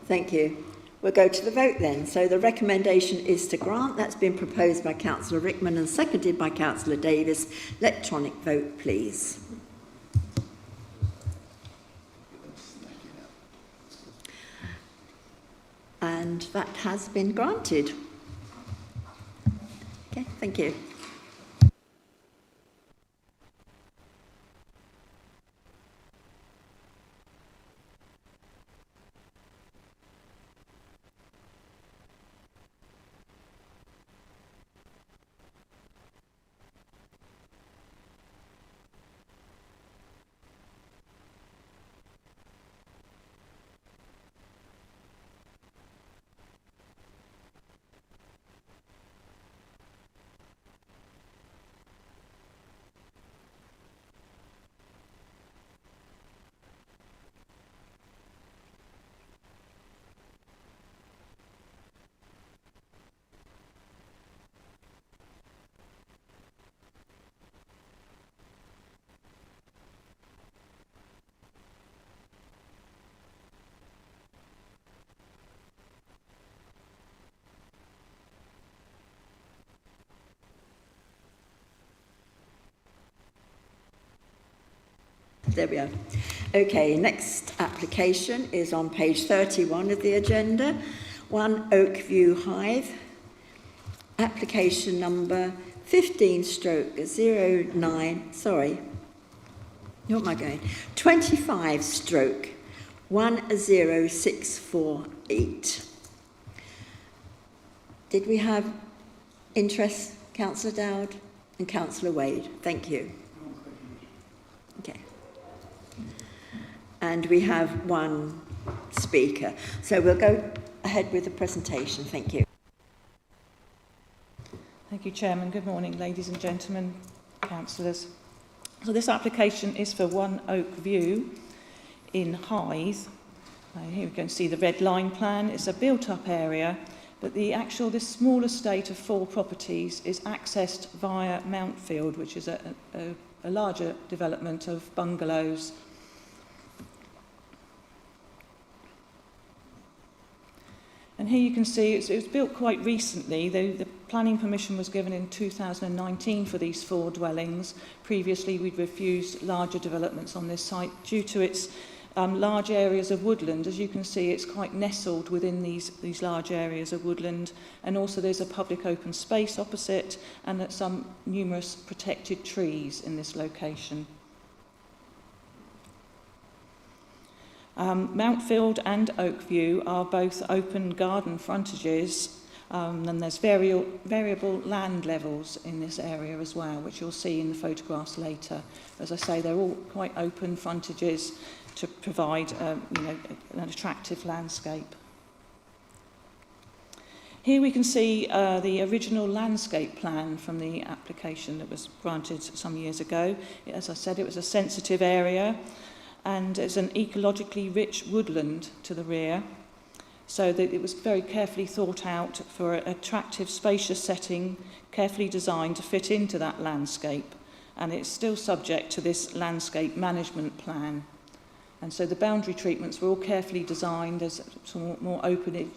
Speaker 1: Thank you. We'll go to the vote then. So the recommendation is to grant. That's been proposed by Councillor Rickman and seconded by Councillor Davis. Electronic vote, please. And that has been granted. Okay, thank you. There we are. Okay, next application is on page 31 of the agenda. 1 Oakview Hive. Application number 15/09, sorry. What am I going? 25/10648. Did we have interest, Councillor Dowd and Councillor Wade? Thank you. Okay. And we have 1 speaker. So we'll go ahead with the presentation. Thank you.
Speaker 15: Thank you, Chairman. Good morning, ladies and gentlemen, councillors. So this application is for 1 Oakview in Hythe. Here we can see the red line plan. It's a built-up area, but this small estate of 4 properties is accessed via Mountfield, which is a larger development of bungalows. And here you can see it was built quite recently. The planning permission was given in 2019 for these 4 dwellings. Previously, we'd refused larger developments on this site due to its large areas of woodland. As you can see, it's quite nestled within these large areas of woodland. And also there's a public open space opposite and some numerous protected trees in this location. Mountfield and Oakview are both open garden frontages And there's variable land levels in this area as well, which you'll see in the photographs later. As I say, they're all quite open frontages to provide an attractive landscape. Here we can see the original landscape plan from the application that was granted some years ago. As I said, it was a sensitive area, and it's an ecologically rich woodland to the rear, so that it was very carefully thought out for an attractive, spacious setting, carefully designed to fit into that landscape, and it's still subject to this landscape management plan. And so the boundary treatments were all carefully designed as some more open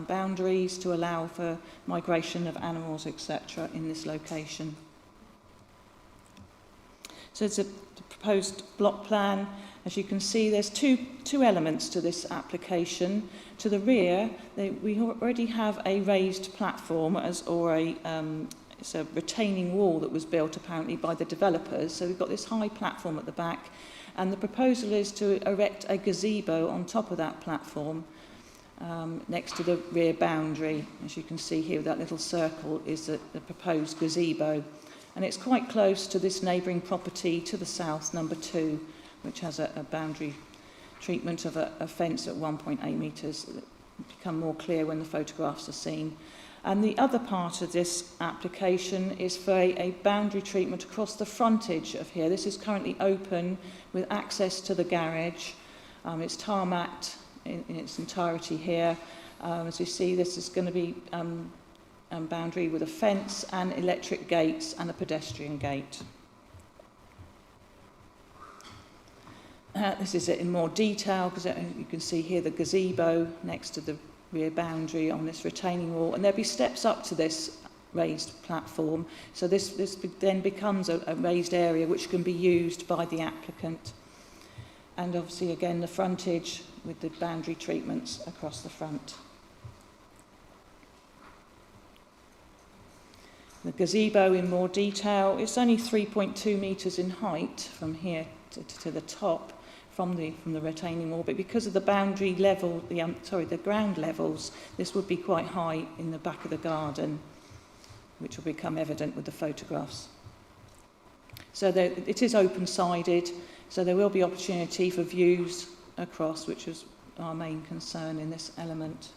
Speaker 15: boundaries to allow for migration of animals, etc., in this location. So it's a proposed block plan. As you can see, there's two elements to this application. To the rear, we already have a raised platform it's a retaining wall that was built apparently by the developers. So we've got this high platform at the back, and the proposal is to erect a gazebo on top of that platform next to the rear boundary. As you can see here, that little circle is the proposed gazebo. And it's quite close to this neighbouring property to the south, number 2, which has a boundary treatment of a fence at 1.8 metres. It will become more clear when the photographs are seen. And the other part of this application is for a boundary treatment across the frontage of here. This is currently open with access to the garage. It's tarmacked in its entirety here. As you see, this is going to be boundary with a fence and electric gates and a pedestrian gate. This is it in more detail, because you can see here the gazebo next to the rear boundary on this retaining wall, and there'll be steps up to this raised platform, so this then becomes a raised area which can be used by the applicant. And obviously again the frontage with the boundary treatments across the front. The gazebo in more detail, it's only 3.2 metres in height from here to the top from the retaining wall, but because of the boundary level, the ground levels, this would be quite high in the back of the garden, which will become evident with the photographs. So it is open-sided, so there will be opportunity for views across, which is our main concern in this element.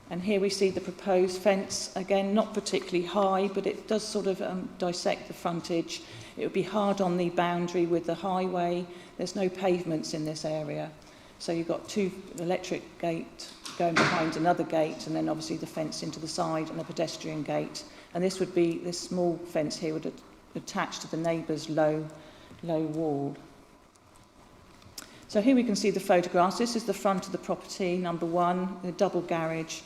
Speaker 15: And here we see the proposed fence, again, not particularly high, but it does sort of dissect the frontage. It would be hard on the boundary with the highway. There's no pavements in this area. So you've got 2 electric gate going behind another gate, and then obviously the fence into the side and a pedestrian gate. And this small fence here would attach to the neighbour's low wall. So here we can see the photographs. This is the front of the property, number 1, the double garage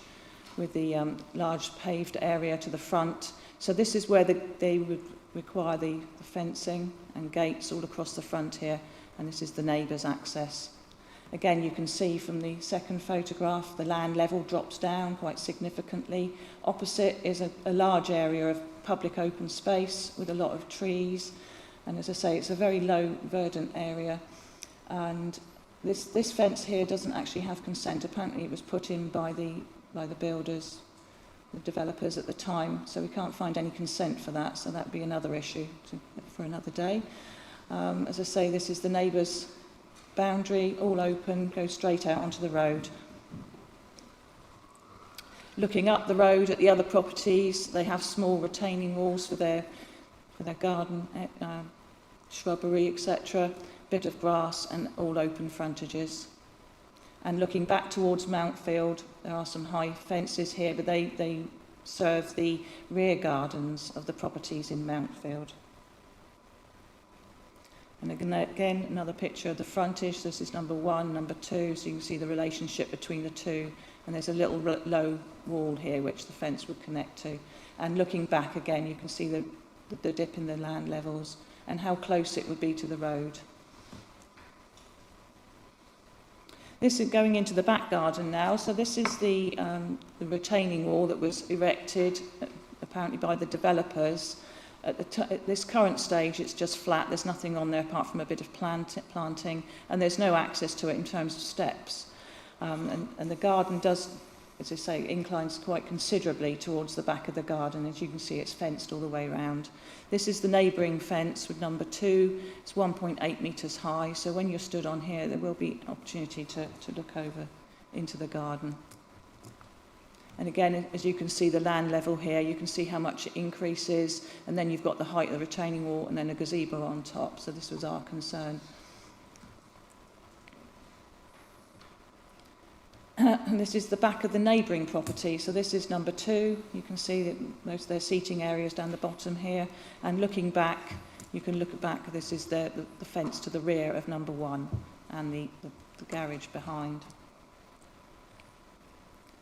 Speaker 15: with the large paved area to the front. So this is where they would require the fencing and gates all across the front here, and this is the neighbour's access. Again, you can see from the second photograph, the land level drops down quite significantly. Opposite is a large area of public open space with a lot of trees, and as I say, it's a very low verdant area. And this fence here doesn't actually have consent. Apparently it was put in by the builders, the developers at the time, so we can't find any consent for that, so that'd be another issue for another day. As I say, this is the neighbour's boundary, all open, goes straight out onto the road. Looking up the road at the other properties, they have small retaining walls for their garden, shrubbery, etc., bit of grass, and all open frontages. And looking back towards Mountfield, there are some high fences here, but they serve the rear gardens of the properties in Mountfield. And again, another picture of the frontage. This is number 1, number 2, so you can see the relationship between the two. And there's a little low wall here which the fence would connect to. And looking back again, you can see the dip in the land levels and how close it would be to the road. This is going into the back garden now. So this is the retaining wall that was erected apparently by the developers. At this current stage, it's just flat. There's nothing on there apart from a bit of planting, and there's no access to it in terms of steps. And the garden does as I say, inclines quite considerably towards the back of the garden. As you can see, it's fenced all the way around. This is the neighbouring fence with number 2. It's 1.8 metres high, so when you're stood on here, there will be opportunity to look over into the garden. And again, as you can see the land level here, you can see how much it increases, and then you've got the height of the retaining wall and then a gazebo on top, so this was our concern. And this is the back of the neighbouring property. So this is number 2. You can see that most of their seating areas down the bottom here. And looking back, you can look back. This is the fence to the rear of number 1 and the garage behind.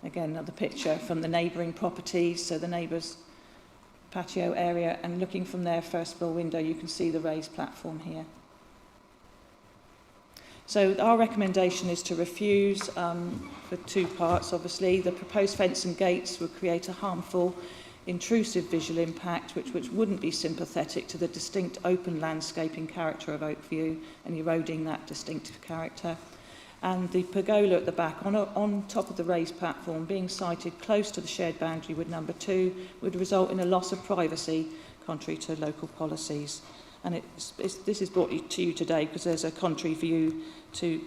Speaker 15: Again, another picture from the neighbouring properties. So the neighbours' patio area. And looking from their first floor window, you can see the raised platform here. So our recommendation is to refuse for 2 parts, obviously. The proposed fence and gates would create a harmful, intrusive visual impact which wouldn't be sympathetic to the distinct open landscaping character of Oakview and eroding that distinctive character. And the pergola at the back, on top of the raised platform, being sited close to the shared boundary with number 2, would result in a loss of privacy, contrary to local policies. And this is brought to you today because there's a contrary view to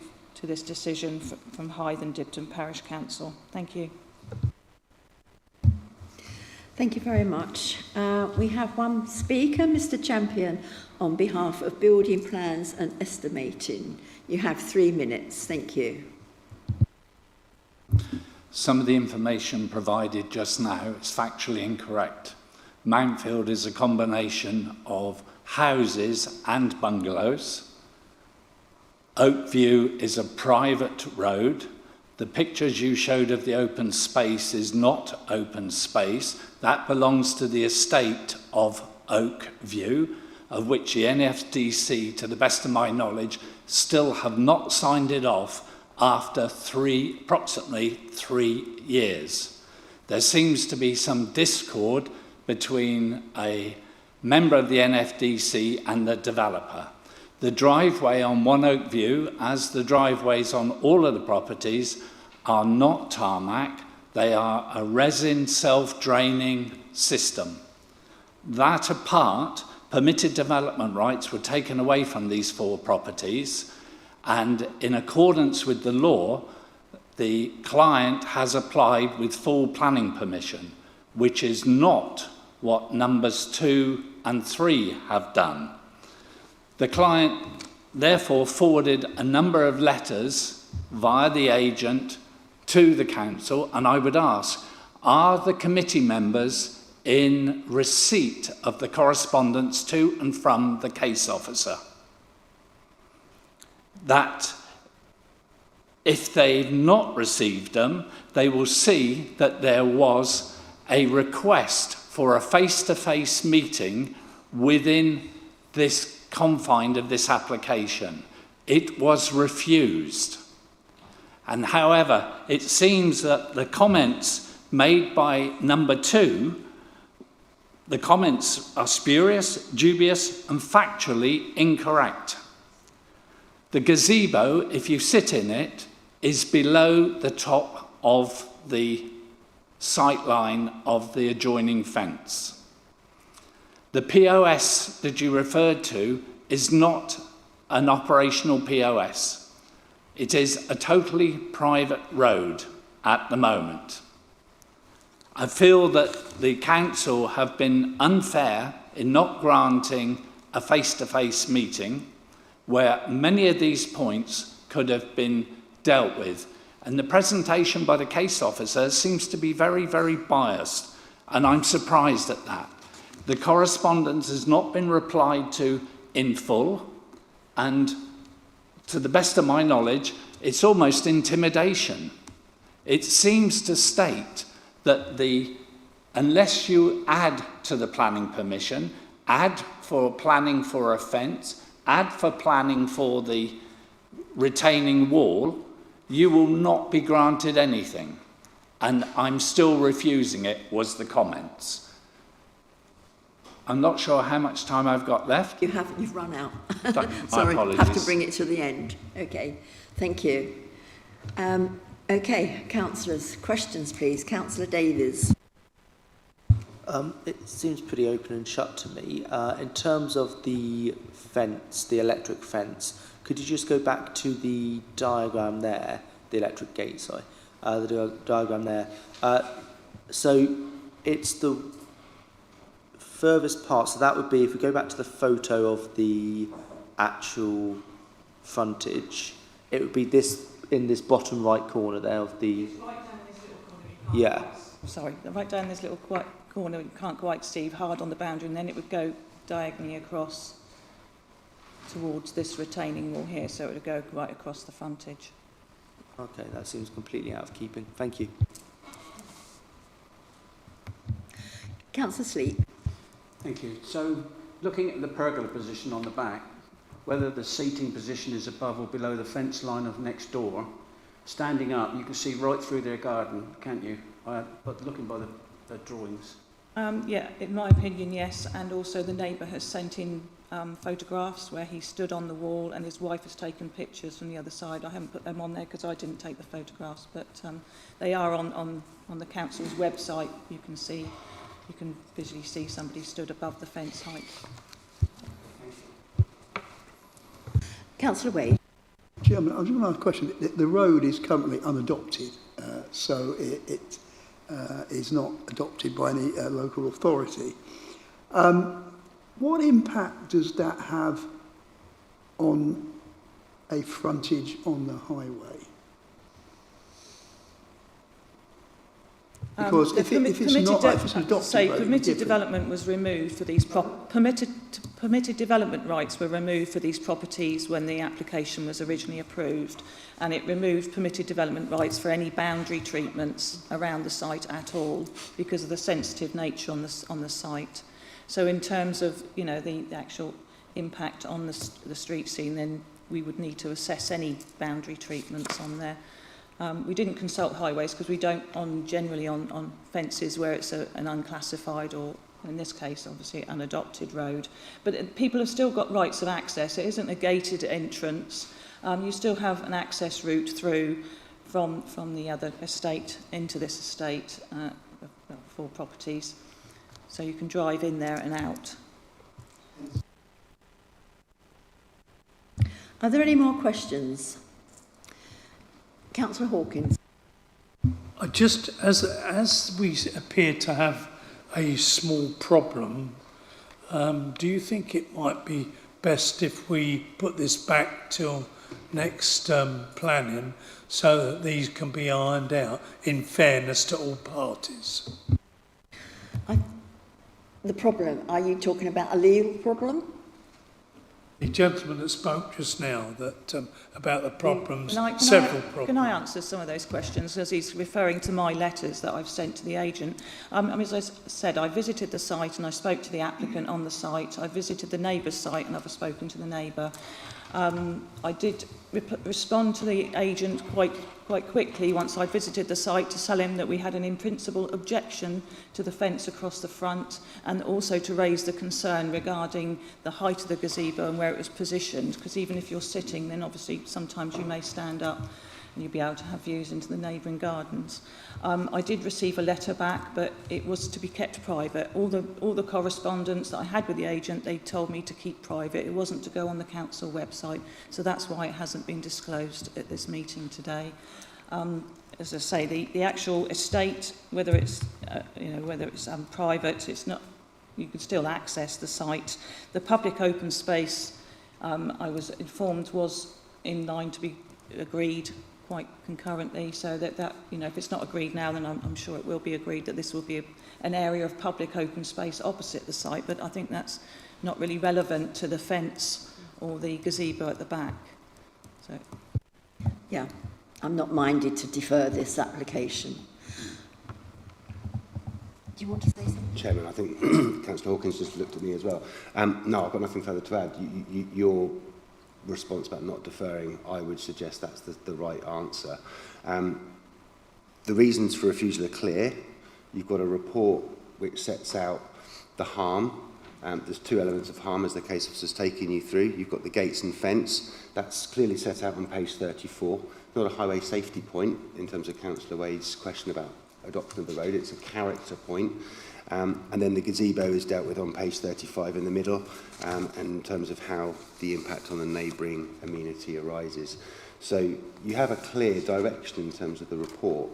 Speaker 15: this decision from Hythe and Dibden Parish Council. Thank you.
Speaker 1: Thank you very much. We have one speaker, Mr. Champion, on behalf of Building Plans and Estimating. You have 3 minutes. Thank you.
Speaker 16: Some of the information provided just now is factually incorrect. Mountfield is a combination of houses and bungalows. Oakview is a private road. The pictures you showed of the open space is not open space. That belongs to the estate of Oakview, of which the NFDC, to the best of my knowledge, still have not signed it off after approximately 3 years. There seems to be some discord between a member of the NFDC and the developer. The driveway on One Oakview, as the driveways on all of the properties, are not tarmac. They are a resin self-draining system. That apart, permitted development rights were taken away from these 4 properties, and in accordance with the law, the client has applied with full planning permission, which is not what numbers 2 and 3 have done. The client therefore forwarded a number of letters via the agent to the council, and I would ask, are the committee members in receipt of the correspondence to and from the case officer? That if they've not received them, they will see that there was a request for a face-to-face meeting within this confine of this application. It was refused. And however, it seems that the comments made by number 2, the comments are spurious, dubious, and factually incorrect. The gazebo, if you sit in it, is below the top of the sight line of the adjoining fence. The POS that you referred to is not an operational POS. It is a totally private road at the moment. I feel that the council have been unfair in not granting a face-to-face meeting where many of these points could have been dealt with. And the presentation by the case officer seems to be very, very biased, and I'm surprised at that. The correspondence has not been replied to in full, and to the best of my knowledge, it's almost intimidation. It seems to state that unless you add to the planning permission, add for planning for a fence, add for planning for the retaining wall, you will not be granted anything. And I'm still refusing it, was the comments. I'm not sure how much time I've got left.
Speaker 1: You've run out.
Speaker 16: My
Speaker 1: Sorry,
Speaker 16: apologies.
Speaker 1: have to bring it to the end. Okay, thank you. Okay, councillors, questions please. Councillor Davies.
Speaker 10: It seems pretty open and shut to me. In terms of the fence, the electric fence, could you just go back to the diagram there, the electric gate, sorry, the diagram there. So it's the furthest part, so that would be, if we go back to the photo of the actual frontage, it would be this, in this bottom right corner there of the...
Speaker 15: Right down this little corner.
Speaker 10: Yeah.
Speaker 15: Sorry, right down this little corner, you can't quite see, hard on the boundary, and then it would go diagonally across towards this retaining wall here, so it would go right across the frontage.
Speaker 10: Okay, that seems completely out of keeping. Thank you.
Speaker 1: Councillor Sleep.
Speaker 9: Thank you. So, looking at the pergola position on the back, whether the seating position is above or below the fence line of next door, standing up, you can see right through their garden, can't you? But looking by the drawings.
Speaker 15: Yeah, in my opinion, yes, and also the neighbour has sent in photographs where he stood on the wall and his wife has taken pictures from the other side. I haven't put them on there because I didn't take the photographs, but they are on the council's website. You can visually see somebody stood above the fence height.
Speaker 1: Councillor Wade.
Speaker 4: Chairman, I was going to ask a question. The road is currently unadopted, so it is not adopted by any local authority. What impact does that have on a frontage on the highway? Because if it's not adopted,
Speaker 15: permitted development was removed for these permitted development rights were removed for these properties when the application was originally approved, and it removed permitted development rights for any boundary treatments around the site at all because of the sensitive nature on the site. So in terms of the actual impact on the street scene, then we would need to assess any boundary treatments on there. We didn't consult highways because we don't generally on fences where it's an unclassified or, in this case, obviously, unadopted road. But people have still got rights of access. It isn't a gated entrance. You still have an access route through from the other estate into this estate for properties. So you can drive in there and out.
Speaker 1: Are there any more questions? Councillor Hawkins.
Speaker 5: I just, as we appear to have a small problem, do you think it might be best if we put this back till next planning so that these can be ironed out in fairness to all parties?
Speaker 1: The problem, are you talking about a legal problem?
Speaker 5: The gentleman that spoke just now that about the problems,
Speaker 15: Can I answer some of those questions, as he's referring to my letters that I've sent to the agent? As I said, I visited the site and I spoke to the applicant on the site. I visited the neighbour's site and I've spoken to the neighbour. I did respond to the agent quite quickly once I visited the site to tell him that we had an in-principle objection to the fence across the front, and also to raise the concern regarding the height of the gazebo and where it was positioned, because even if you're sitting, then obviously sometimes you may stand up and you'll be able to have views into the neighbouring gardens. I did receive a letter back, but it was to be kept private. All the correspondence that I had with the agent, they told me to keep private. It wasn't to go on the council website, so that's why it hasn't been disclosed at this meeting today. As I say, the actual estate, whether it's private, it's not. You can still access the site. The public open space, I was informed, was in line to be agreed quite concurrently, so that if it's not agreed now, then I'm sure it will be agreed that this will be an area of public open space opposite the site, but I think that's not really relevant to the fence or the gazebo at the back. So,
Speaker 1: yeah, I'm not minded to defer this application. Do you want to say something?
Speaker 17: Chairman, I think Councillor Hawkins just looked at me as well. No, I've got nothing further to add. Your response about not deferring, I would suggest that's the right answer. The reasons for refusal are clear. You've got a report which sets out the harm There's two elements of harm, as the case officer's taking you through. You've got the gates and fence. That's clearly set out on page 34. Not a highway safety point in terms of Councillor Wade's question about adoption of the road. It's a character point. And then the gazebo is dealt with on page 35 in the middle, and in terms of how the impact on the neighbouring amenity arises. So you have a clear direction in terms of the report.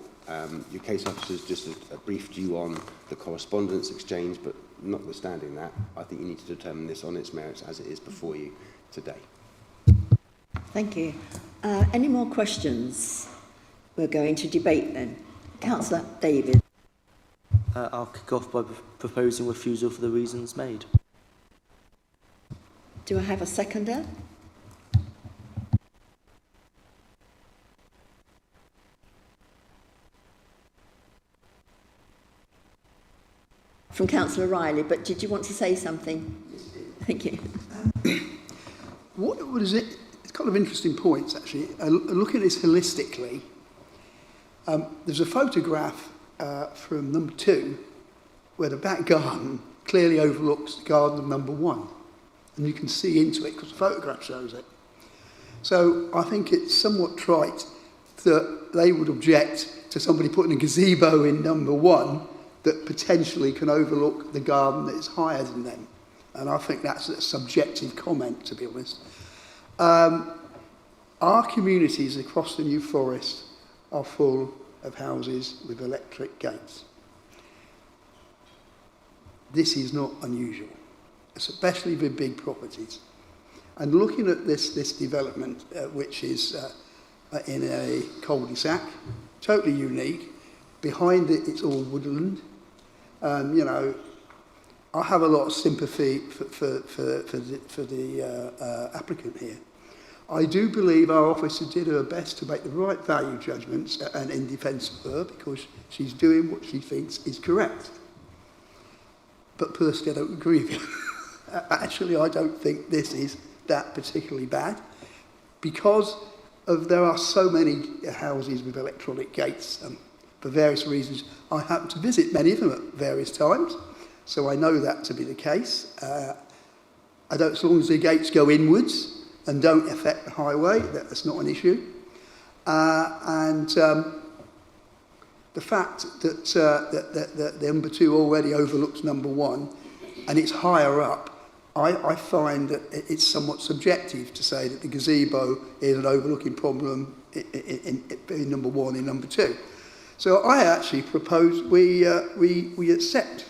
Speaker 17: Your case officer's just briefed you on the correspondence exchange, but notwithstanding that, I think you need to determine this on its merits as it is before you today.
Speaker 1: Thank you. Any more questions? We're going to debate then. Councillor David.
Speaker 10: I'll kick off by proposing refusal for the reasons made.
Speaker 1: Do I have a seconder? From Councillor Riley, but did you want to say something? Thank you.
Speaker 4: What is it? It's kind of interesting points, actually. Looking at this holistically, there's a photograph from number 2 where the back garden clearly overlooks the garden of number 1. And you can see into it because the photograph shows it. So I think it's somewhat trite that they would object to somebody putting a gazebo in number 1 that potentially can overlook the garden that is higher than them. And I think that's a subjective comment, to be honest. Our communities across the New Forest are full of houses with electric gates. This is not unusual, especially with big properties. And looking at this development, which is in a cul-de-sac, totally unique. Behind it, it's all woodland. You know, I have a lot of sympathy for the applicant here. I do believe our officer did her best to make the right value judgments and in defence of her because she's doing what she thinks is correct. But personally, I don't agree with you. Actually, I don't think this is that particularly bad because there are so many houses with electronic gates. For various reasons, I happen to visit many of them at various times, so I know that to be the case. I don't, as long as the gates go inwards and don't affect the highway, that's not an issue. The fact that number 2 already overlooks number 1 and it's higher up, I find that it's somewhat subjective to say that the gazebo is an overlooking problem in number 1 and number 2. So I actually propose we accept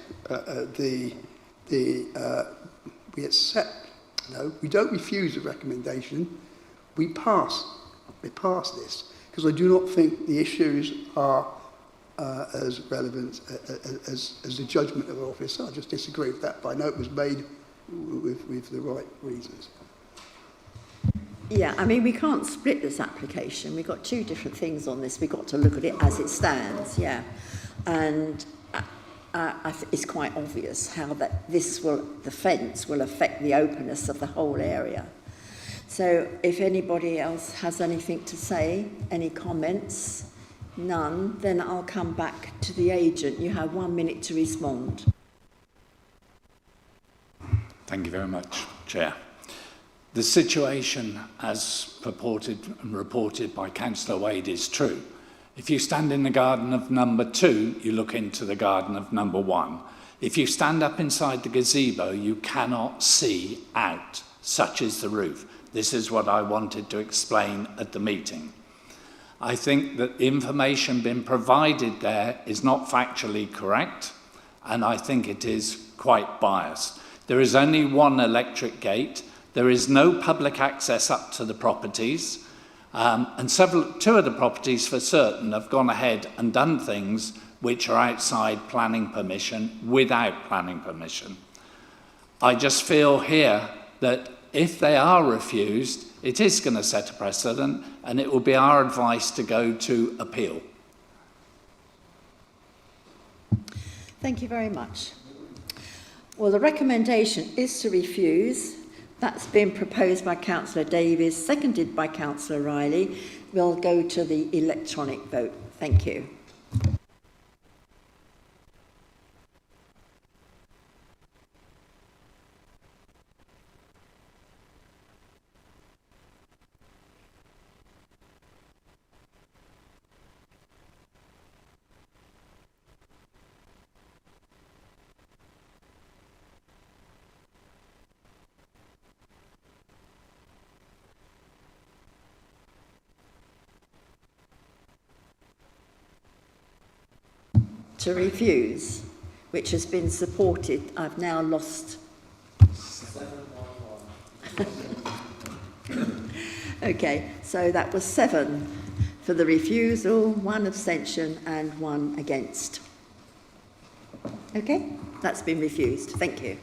Speaker 4: we don't refuse the recommendation. We pass this because I do not think the issues are as relevant as the judgment of the officer. I just disagree with that, but I know it was made with the right reasons.
Speaker 1: Yeah, I mean, we can't split this application. We've got 2 different things on this. We've got to look at it as it stands, yeah. And it's quite obvious how that the fence will affect the openness of the whole area. So if anybody else has anything to say, any comments, none, then I'll come back to the agent. You have 1 minute to respond.
Speaker 16: Thank you very much, Chair. The situation, as purported and reported by Councillor Wade, is true. If you stand in the garden of number 2, you look into the garden of number 1. If you stand up inside the gazebo, you cannot see out. Such is the roof. This is what I wanted to explain at the meeting. I think that the information being provided there is not factually correct, and I think it is quite biased. There is only 1 electric gate. There is no public access up to the properties, and 2 of the properties for certain have gone ahead and done things which are outside planning permission without planning permission. I just feel here that if they are refused, it is going to set a precedent, and it will be our advice to go to appeal.
Speaker 1: Thank you very much. Well, the recommendation is to refuse. That's been proposed by Councillor Davies, seconded by Councillor Riley. We'll go to the electronic vote. Thank you. to refuse, which has been supported. I've now lost. Okay, so that was 7 for the refusal, 1 abstention and 1 against. Okay, that's been refused. Thank you.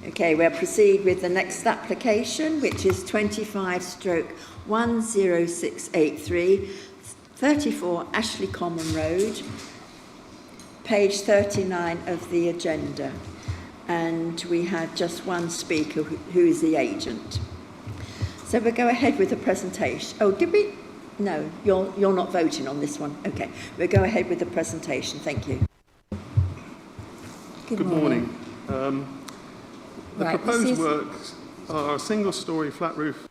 Speaker 1: Okay, we'll proceed with the next application, which is 25/10683, 34 Ashley Common Road, page 39 of the agenda. And we have just one speaker who is the agent. So we'll go ahead with the presentation. Oh, did we? No, you're not voting on this one. Okay, we'll go ahead with the presentation. Thank you.
Speaker 18: Good morning. The
Speaker 1: Right,
Speaker 18: proposed works are a single-storey flat roof.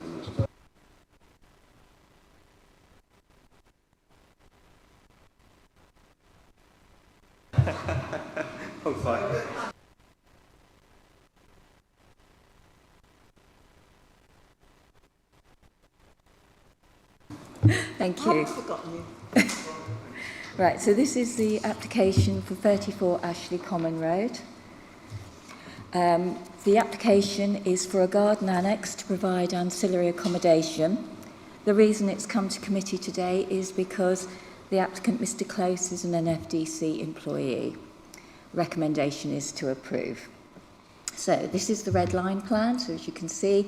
Speaker 17: Oh, fine.
Speaker 19: Thank you.
Speaker 1: I've forgotten you.
Speaker 19: Right, so this is the application for 34 Ashley Common Road. The application is for a garden annex to provide ancillary accommodation. The reason it's come to committee today is because the applicant, Mr. Close, is an NFDC employee. Recommendation is to approve. So this is the red line plan. So as you can see,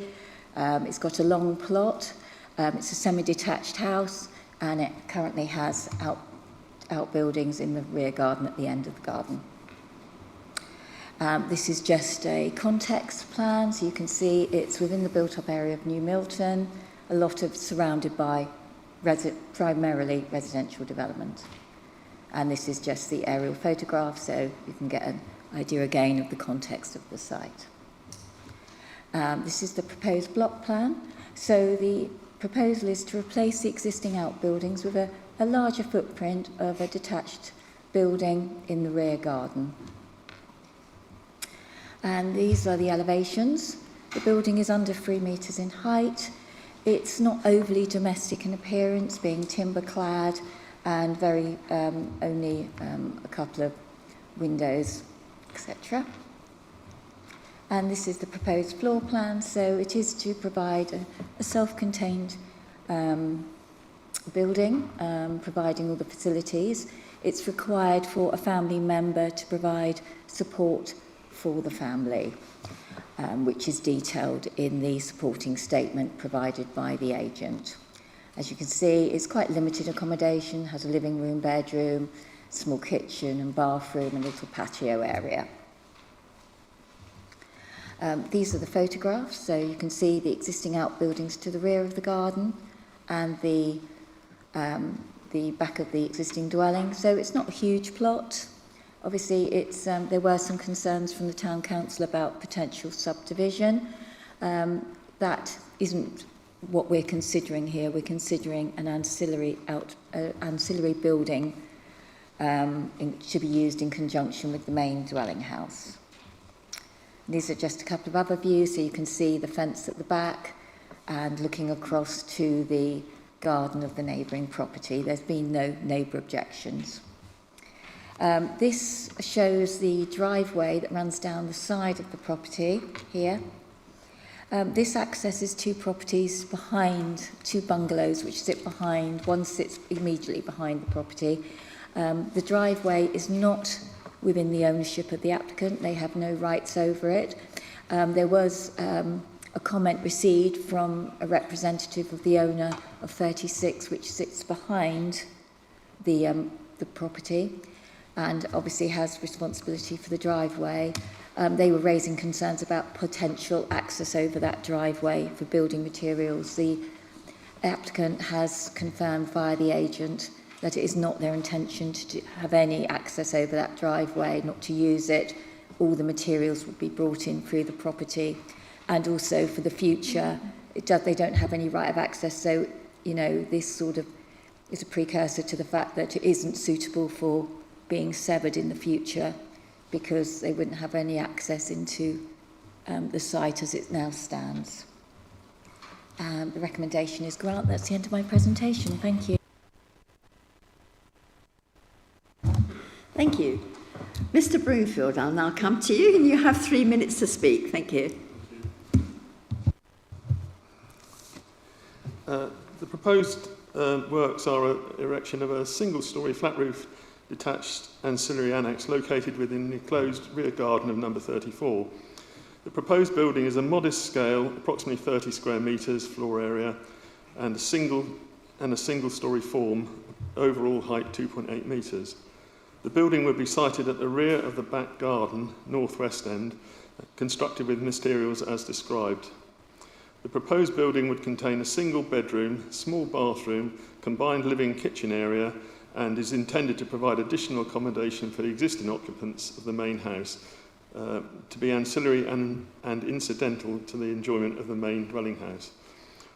Speaker 19: it's got a long plot. It's a semi-detached house, and it currently has outbuildings in the rear garden at the end of the garden. This is just a context plan, so you can see it's within the built-up area of New Milton, a lot of surrounded by primarily residential development. And this is just the aerial photograph, so you can get an idea again of the context of the site. This is the proposed block plan. So the proposal is to replace the existing outbuildings with a larger footprint of a detached building in the rear garden. And these are the elevations. The building is under 3 metres in height. It's not overly domestic in appearance, being timber clad and very only a couple of windows, etc. And this is the proposed floor plan. So it is to provide a self-contained building, providing all the facilities. It's required for a family member to provide support for the family, which is detailed in the supporting statement provided by the agent. As you can see, it's quite limited accommodation, has a living room, bedroom, small kitchen and bathroom and a little patio area. These are the photographs, so you can see the existing outbuildings to the rear of the garden and the back of the existing dwelling. So it's not a huge plot. Obviously, there were some concerns from the Town Council about potential subdivision. That isn't what we're considering here. We're considering an ancillary building to be used in conjunction with the main dwelling house. These are just a couple of other views, so you can see the fence at the back and looking across to the garden of the neighbouring property. There's been no neighbour objections. This shows the driveway that runs down the side of the property here. This accesses 2 properties behind, 2 bungalows which sit behind. One sits immediately behind the property. The driveway is not within the ownership of the applicant. They have no rights over it. There was a comment received from a representative of the owner of 36, which sits behind the property, and obviously has responsibility for the driveway. They were raising concerns about potential access over that driveway for building materials. The applicant has confirmed via the agent that it is not their intention to have any access over that driveway, not to use it. All the materials will be brought in through the property. And also for the future, they don't have any right of access. So, you know, this sort of is a precursor to the fact that it isn't suitable for being severed in the future, because they wouldn't have any access into the site as it now stands. The recommendation is grant. That's the end of my presentation. Thank you.
Speaker 1: Thank you. Mr. Broomfield, I'll now come to you, and you have 3 minutes to speak. Thank you.
Speaker 18: The proposed works are an erection of a single-storey flat roof detached ancillary annex located within the enclosed rear garden of number 34. The proposed building is a modest scale, approximately 30 square metres floor area, and a single-storey form, overall height 2.8 metres. The building would be sited at the rear of the back garden, northwest end, constructed with materials as described. The proposed building would contain a single bedroom, small bathroom, combined living kitchen area, and is intended to provide additional accommodation for the existing occupants of the main house, to be ancillary and incidental to the enjoyment of the main dwelling house.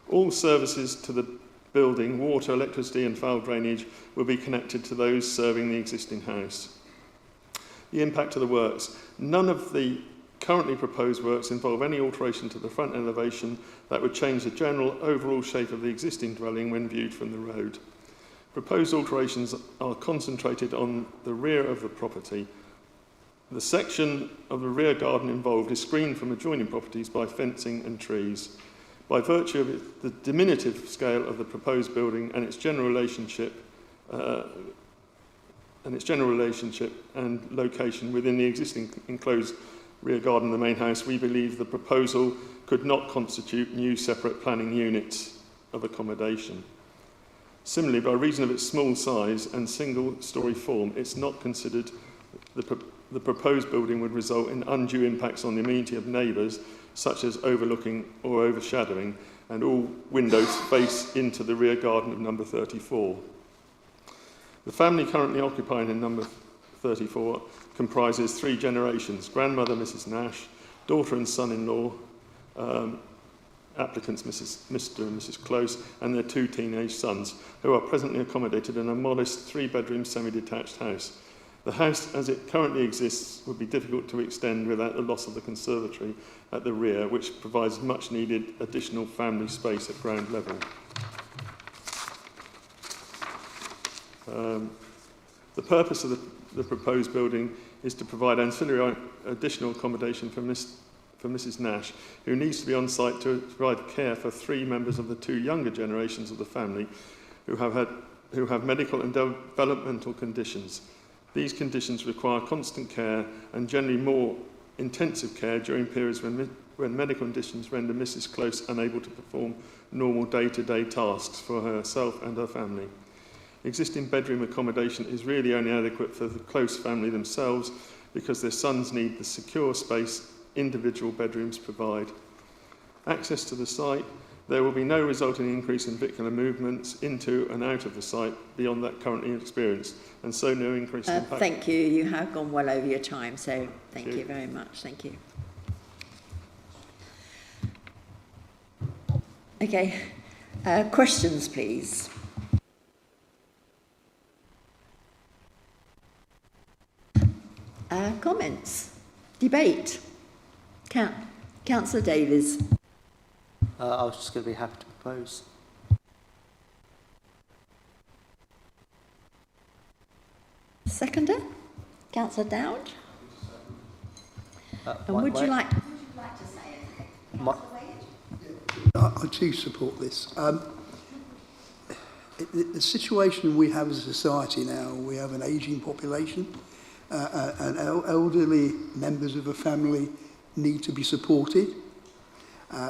Speaker 18: All services to the building, water, electricity and foul drainage, will be connected to those serving the existing house. The impact of the works. None of the currently proposed works involve any alteration to the front elevation that would change the general overall shape of the existing dwelling when viewed from the road. Proposed alterations are concentrated on the rear of the property. The section of the rear garden involved is screened from adjoining properties by fencing and trees. By virtue of the diminutive scale of the proposed building and its general relationship and location within the existing enclosed rear garden of the main house, we believe the proposal could not constitute new separate planning units of accommodation. Similarly, by reason of its small size and single-storey form, it's not considered the proposed building would result in undue impacts on the amenity of neighbours, such as overlooking or overshadowing, and all windows face into the rear garden of number 34. The family currently occupying in number 34 comprises 3 generations: grandmother Mrs. Nash, daughter and son-in-law, applicants Mr. and Mrs. Close, and their 2 teenage sons, who are presently accommodated in a modest 3-bedroom semi-detached house. The house, as it currently exists, would be difficult to extend without the loss of the conservatory at the rear, which provides much-needed additional family space at ground level. The purpose of the proposed building is to provide ancillary additional accommodation for Mrs. Nash, who needs to be on site to provide care for 3 members of the 2 younger generations of the family who have medical and developmental conditions. These conditions require constant care and generally more intensive care during periods when medical conditions render Mrs. Close unable to perform normal day-to-day tasks for herself and her family. Existing bedroom accommodation is really only adequate for the Close family themselves, because their sons need the secure space individual bedrooms provide. Access to the site. There will be no resulting increase in vehicular movements into and out of the site beyond that currently experienced, and so no increase in impact.
Speaker 1: Thank you. You have gone well over your time, so thank you very much. Thank you. Okay. Questions, please. Comments? Debate? Councillor Davies.
Speaker 10: I was just going to be happy to propose.
Speaker 1: Seconder? Councillor Dowd? And would you like to say anything?
Speaker 4: I do support this. The situation we have as a society now, we have an ageing population, and elderly members of a family need to be supported.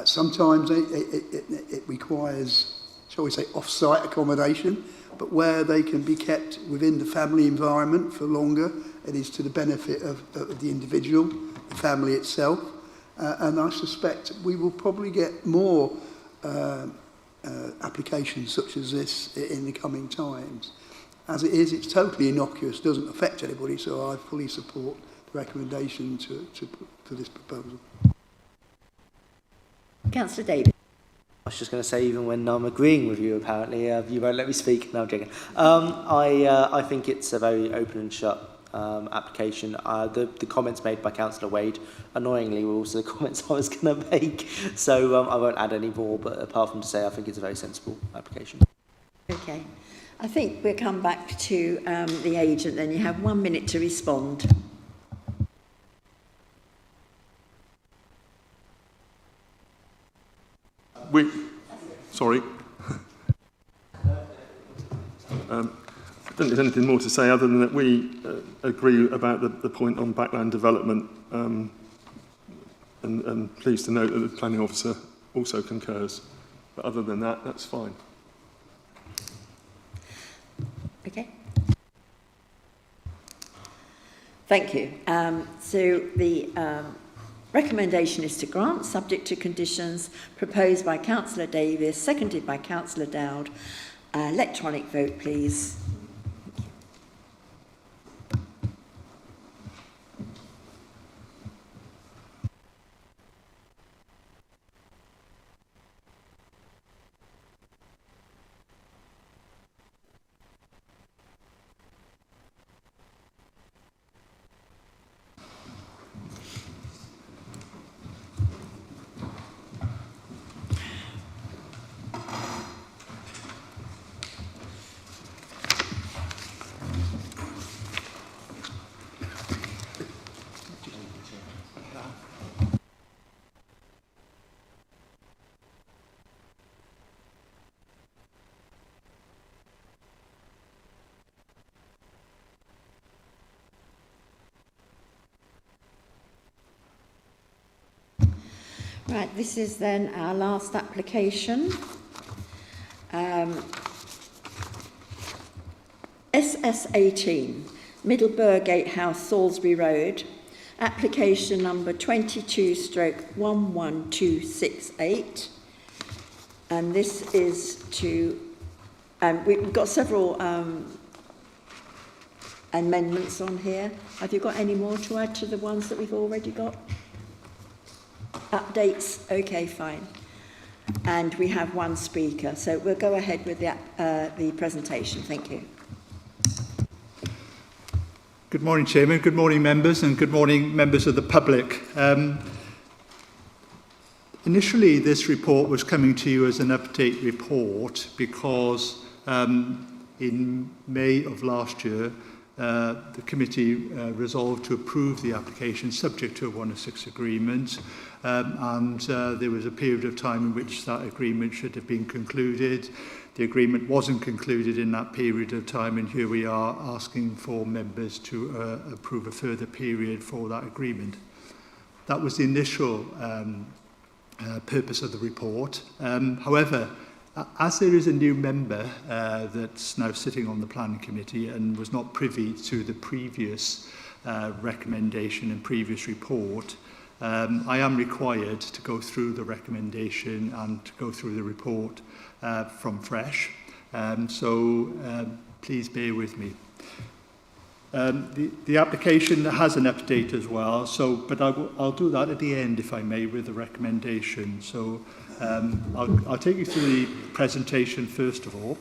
Speaker 4: Sometimes it requires shall we say, off-site accommodation, but where they can be kept within the family environment for longer. It is to the benefit of the individual, the family itself. And I suspect we will probably get more applications such as this in the coming times. As it is, it's totally innocuous, doesn't affect anybody, so I fully support the recommendation for this proposal.
Speaker 1: Councillor Davis.
Speaker 10: I was just going to say, even when I'm agreeing with you, apparently, you won't let me speak. No, I'm joking. I think it's a very open and shut application. The comments made by Councillor Wade, annoyingly, were also the comments I was going to make. So I won't add any more, but apart from to say I think it's a very sensible application.
Speaker 1: Okay. I think we'll come back to the agent, then you have 1 minute to respond.
Speaker 18: Sorry. I don't think there's anything more to say other than that we agree about the point on backland development, and pleased to note that the planning officer also concurs. But other than that, that's fine.
Speaker 1: Okay. Thank you. So the recommendation is to grant, subject to conditions proposed by Councillor Davis, seconded by Councillor Dowd. Electronic vote, please. Right, this is then our last application. SS18, Middleburgh Gatehouse, Salisbury Road, application number 22/11268. And this is to, we've got several amendments on here. Have you got any more to add to the ones that we've already got? Updates? Okay, fine. And we have one speaker, so we'll go ahead with the presentation. Thank you.
Speaker 20: Good morning, Chairman. Good morning, members, and good morning, members of the public. Initially, this report was coming to you as an update report because in May of last year, the committee resolved to approve the application subject to a 106 agreement, and there was a period of time in which that agreement should have been concluded. The agreement wasn't concluded in that period of time, and here we are asking for members to approve a further period for that agreement. That was the initial purpose of the report. However, as there is a new member that's now sitting on the planning committee and was not privy to the previous recommendation and previous report, I am required to go through the recommendation and to go through the report from fresh. So please bear with me. The application has an update as well, but I'll do that at the end, if I may, with the recommendation. So I'll take you through the presentation first of all.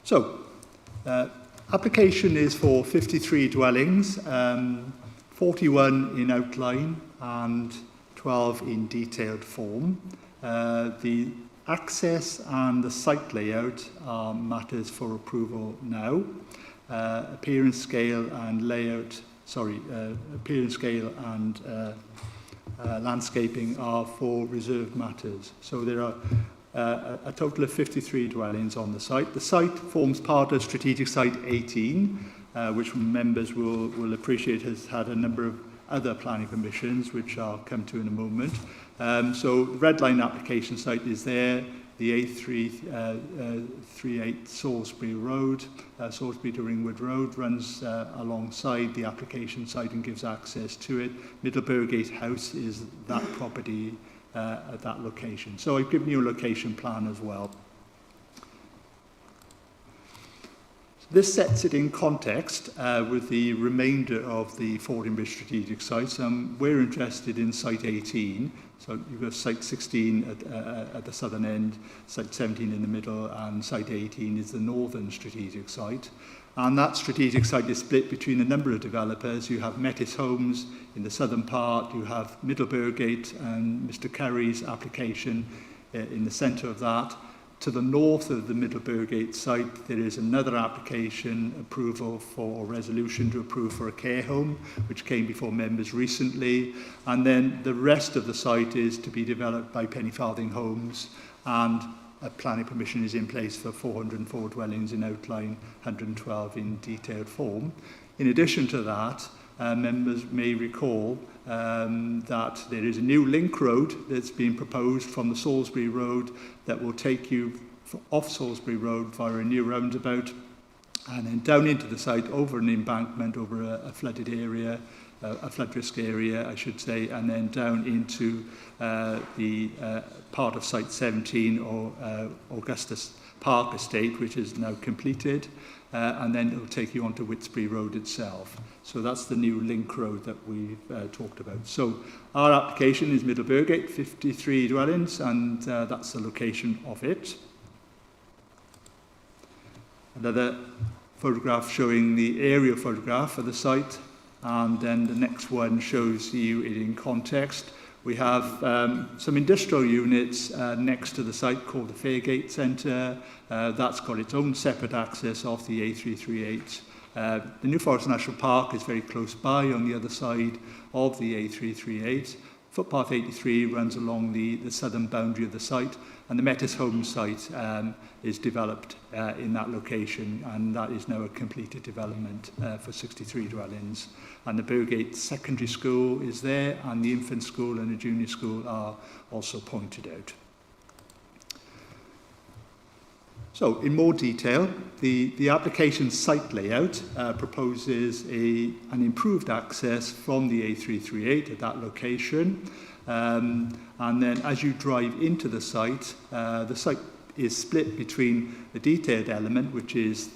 Speaker 20: So, application is for 53 dwellings, 41 in outline and 12 in detailed form. The access and the site layout are matters for approval now. Appearance scale and landscaping are for reserved matters. So there are a total of 53 dwellings on the site. The site forms part of Strategic Site 18, which members will appreciate has had a number of other planning permissions, which I'll come to in a moment. So the red line application site is there. The A338 Salisbury Road, Salisbury to Ringwood Road, runs alongside the application site and gives access to it. Middleburgate House is that property at that location. So I've given you a location plan as well. This sets it in context with the remainder of the Fordingbridge strategic sites. We're interested in site 18. So you've got site 16 at the southern end, site 17 in the middle, and site 18 is the northern strategic site. And that strategic site is split between a number of developers. You have Metis Homes in the southern part, you have Middleburgate and Mr. Curry's application in the centre of that. To the north of the Middleburgate site, there is another application approval for resolution to approve for a care home, which came before members recently. And then the rest of the site is to be developed by Penny Farthing Homes, and a planning permission is in place for 404 dwellings in outline, 112 in detailed form. In addition to that, members may recall that there is a new link road that's been proposed from the Salisbury Road that will take you off Salisbury Road via a new roundabout and then down into the site over an embankment, over a flooded area, a flood risk area, I should say, and then down into the part of Site 17 or Augustus Park Estate, which is now completed, and then it will take you onto Whitsbury Road itself. So that's the new link road that we've talked about. So our application is Middleburgate, 53 dwellings, and that's the location of it. Another photograph showing the aerial photograph of the site, and then the next one shows you it in context. We have some industrial units next to the site called the Fairgate Centre. That's got its own separate access off the A338. The New Forest National Park is very close by on the other side of the A338. Footpath 83 runs along the southern boundary of the site, and the Metis Home site is developed in that location, and that is now a completed development for 63 dwellings. And the Burgate Secondary School is there, and the infant school and the junior school are also pointed out. So, in more detail, the application site layout proposes an improved access from the A338 at that location. And then as you drive into the site is split between the detailed element, which is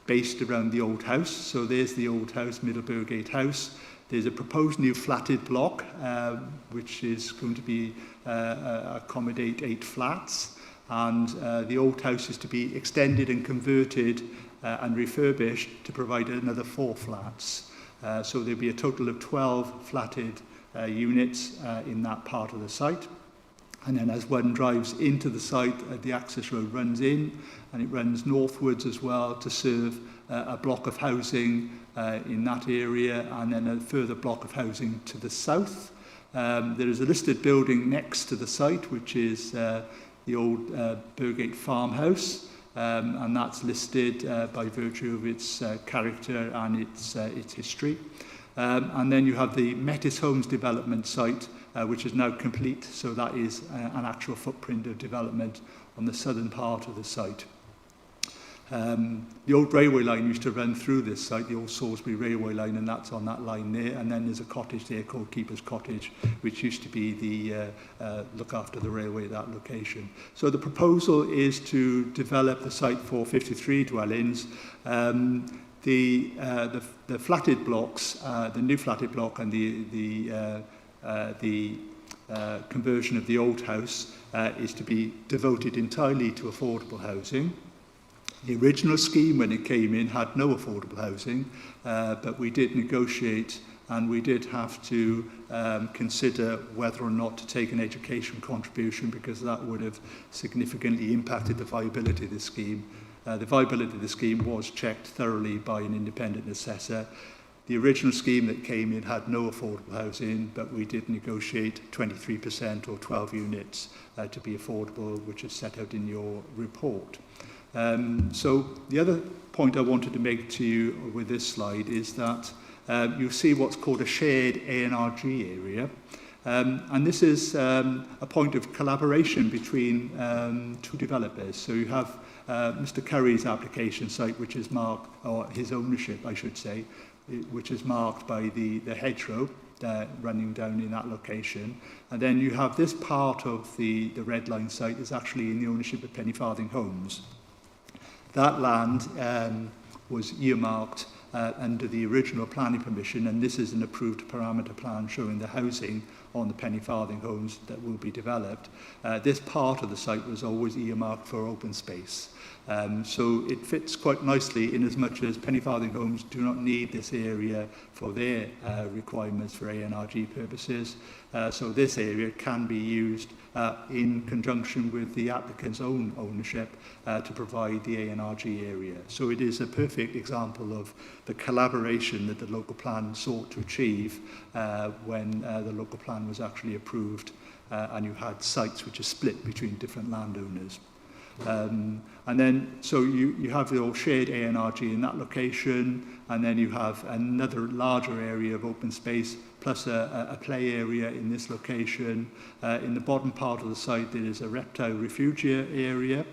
Speaker 20: based around the old house. So there's the old house, Middleburgate House. There's a proposed new flatted block, which is going to be accommodate 8 flats. And the old house is to be extended and converted and refurbished to provide another 4 flats. So there'll be a total of 12 flatted units in that part of the site. And then as one drives into the site, the access road runs in, and it runs northwards as well to serve a block of housing in that area, and then a further block of housing to the south. There is a listed building next to the site, which is the old Burgate farmhouse, and that's listed by virtue of its character and its history. And then you have the Metis Homes development site, which is now complete, so that is an actual footprint of development on the southern part of the site. The old railway line used to run through this site, the old Salisbury railway line, and that's on that line there. And then there's a cottage there called Keeper's Cottage, which used to be the look after the railway at that location. So the proposal is to develop the site for 53 dwellings. The flatted blocks, the new flatted block, and the conversion of the old house is to be devoted entirely to affordable housing. The original scheme, when it came in, had no affordable housing, but we did negotiate, and we did have to consider whether or not to take an education contribution, because that would have significantly impacted the viability of the scheme. The viability of the scheme was checked thoroughly by an independent assessor. The original scheme that came in had no affordable housing, but we did negotiate 23% or 12 units to be affordable, which is set out in your report. So the other point I wanted to make to you with this slide is that you see what's called a shared ANRG area. And this is a point of collaboration between two developers. So you have Mr. Curry's application site, which is marked, or his ownership, I should say, which is marked by the hedgerow running down in that location. And then you have this part of the red line site is actually in the ownership of Penny Farthing Homes. That land was earmarked under the original planning permission, and this is an approved parameter plan showing the housing on the Penny Farthing Homes that will be developed. This part of the site was always earmarked for open space. So it fits quite nicely in as much as Penny Farthing Homes do not need this area for their requirements for ANRG purposes. So this area can be used in conjunction with the applicant's own ownership to provide the ANRG area. So it is a perfect example of the collaboration that the local plan sought to achieve when the local plan was actually approved and you had sites which are split between different landowners. And then, so you have the old shared ANRG in that location, and then you have another larger area of open space, plus a play area in this location. In the bottom part of the site, there is a reptile refuge area,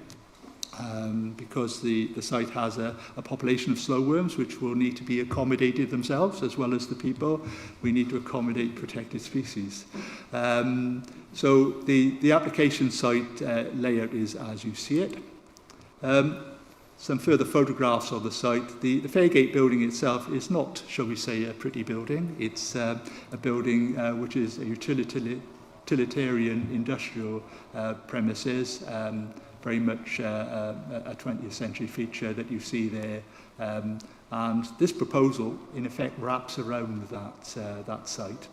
Speaker 20: because the site has a population of slow worms which will need to be accommodated themselves as well as the people. We need to accommodate protected species. So the application site layout is as you see it. Some further photographs of the site. The Fairgate building itself is not, shall we say, a pretty building. It's a building which is a utilitarian industrial premises, very much a 20th century feature that you see there. And this proposal, in effect, wraps around that site.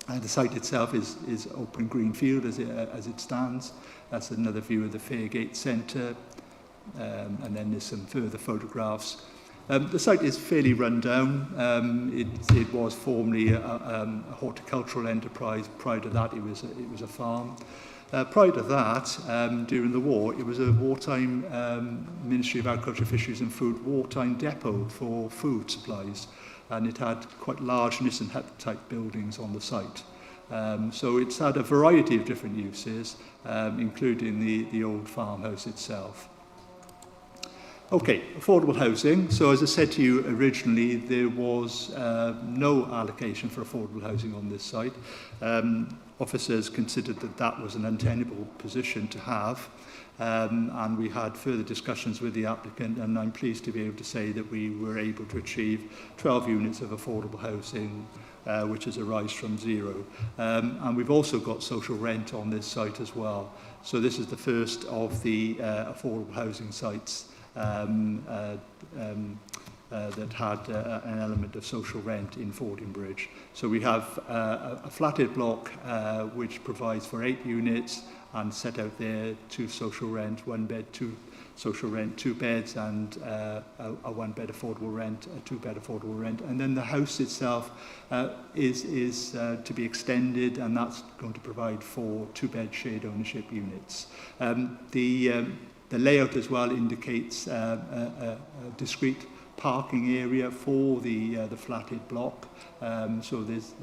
Speaker 20: The site itself is open green field as it stands. That's another view of the Fairgate Centre. And then there's some further photographs. The site is fairly run down. It was formerly a horticultural enterprise. Prior to that, it was a farm. Prior to that, during the war, it was a wartime Ministry of Agriculture, Fisheries and Food wartime depot for food supplies. And it had quite large Nissen hut type buildings on the site. So it's had a variety of different uses, including the old farmhouse itself. Okay, affordable housing. So as I said to you originally, there was no allocation for affordable housing on this site. Officers considered that was an untenable position to have. And we had further discussions with the applicant, and I'm pleased to be able to say that we were able to achieve 12 units of affordable housing, which is a rise from zero. And we've also got social rent on this site as well. So this is the first of the affordable housing sites that had an element of social rent in Fordingbridge. So we have a flatted block which provides for 8 units and set out there 2 social rent, 1 bed, 2 social rent, 2 beds, and a 1 bed affordable rent, a 2 bed affordable rent. And then the house itself is to be extended, and that's going to provide 4 2-bed shared ownership units. The layout as well indicates a discrete parking area for the flatted block. So there's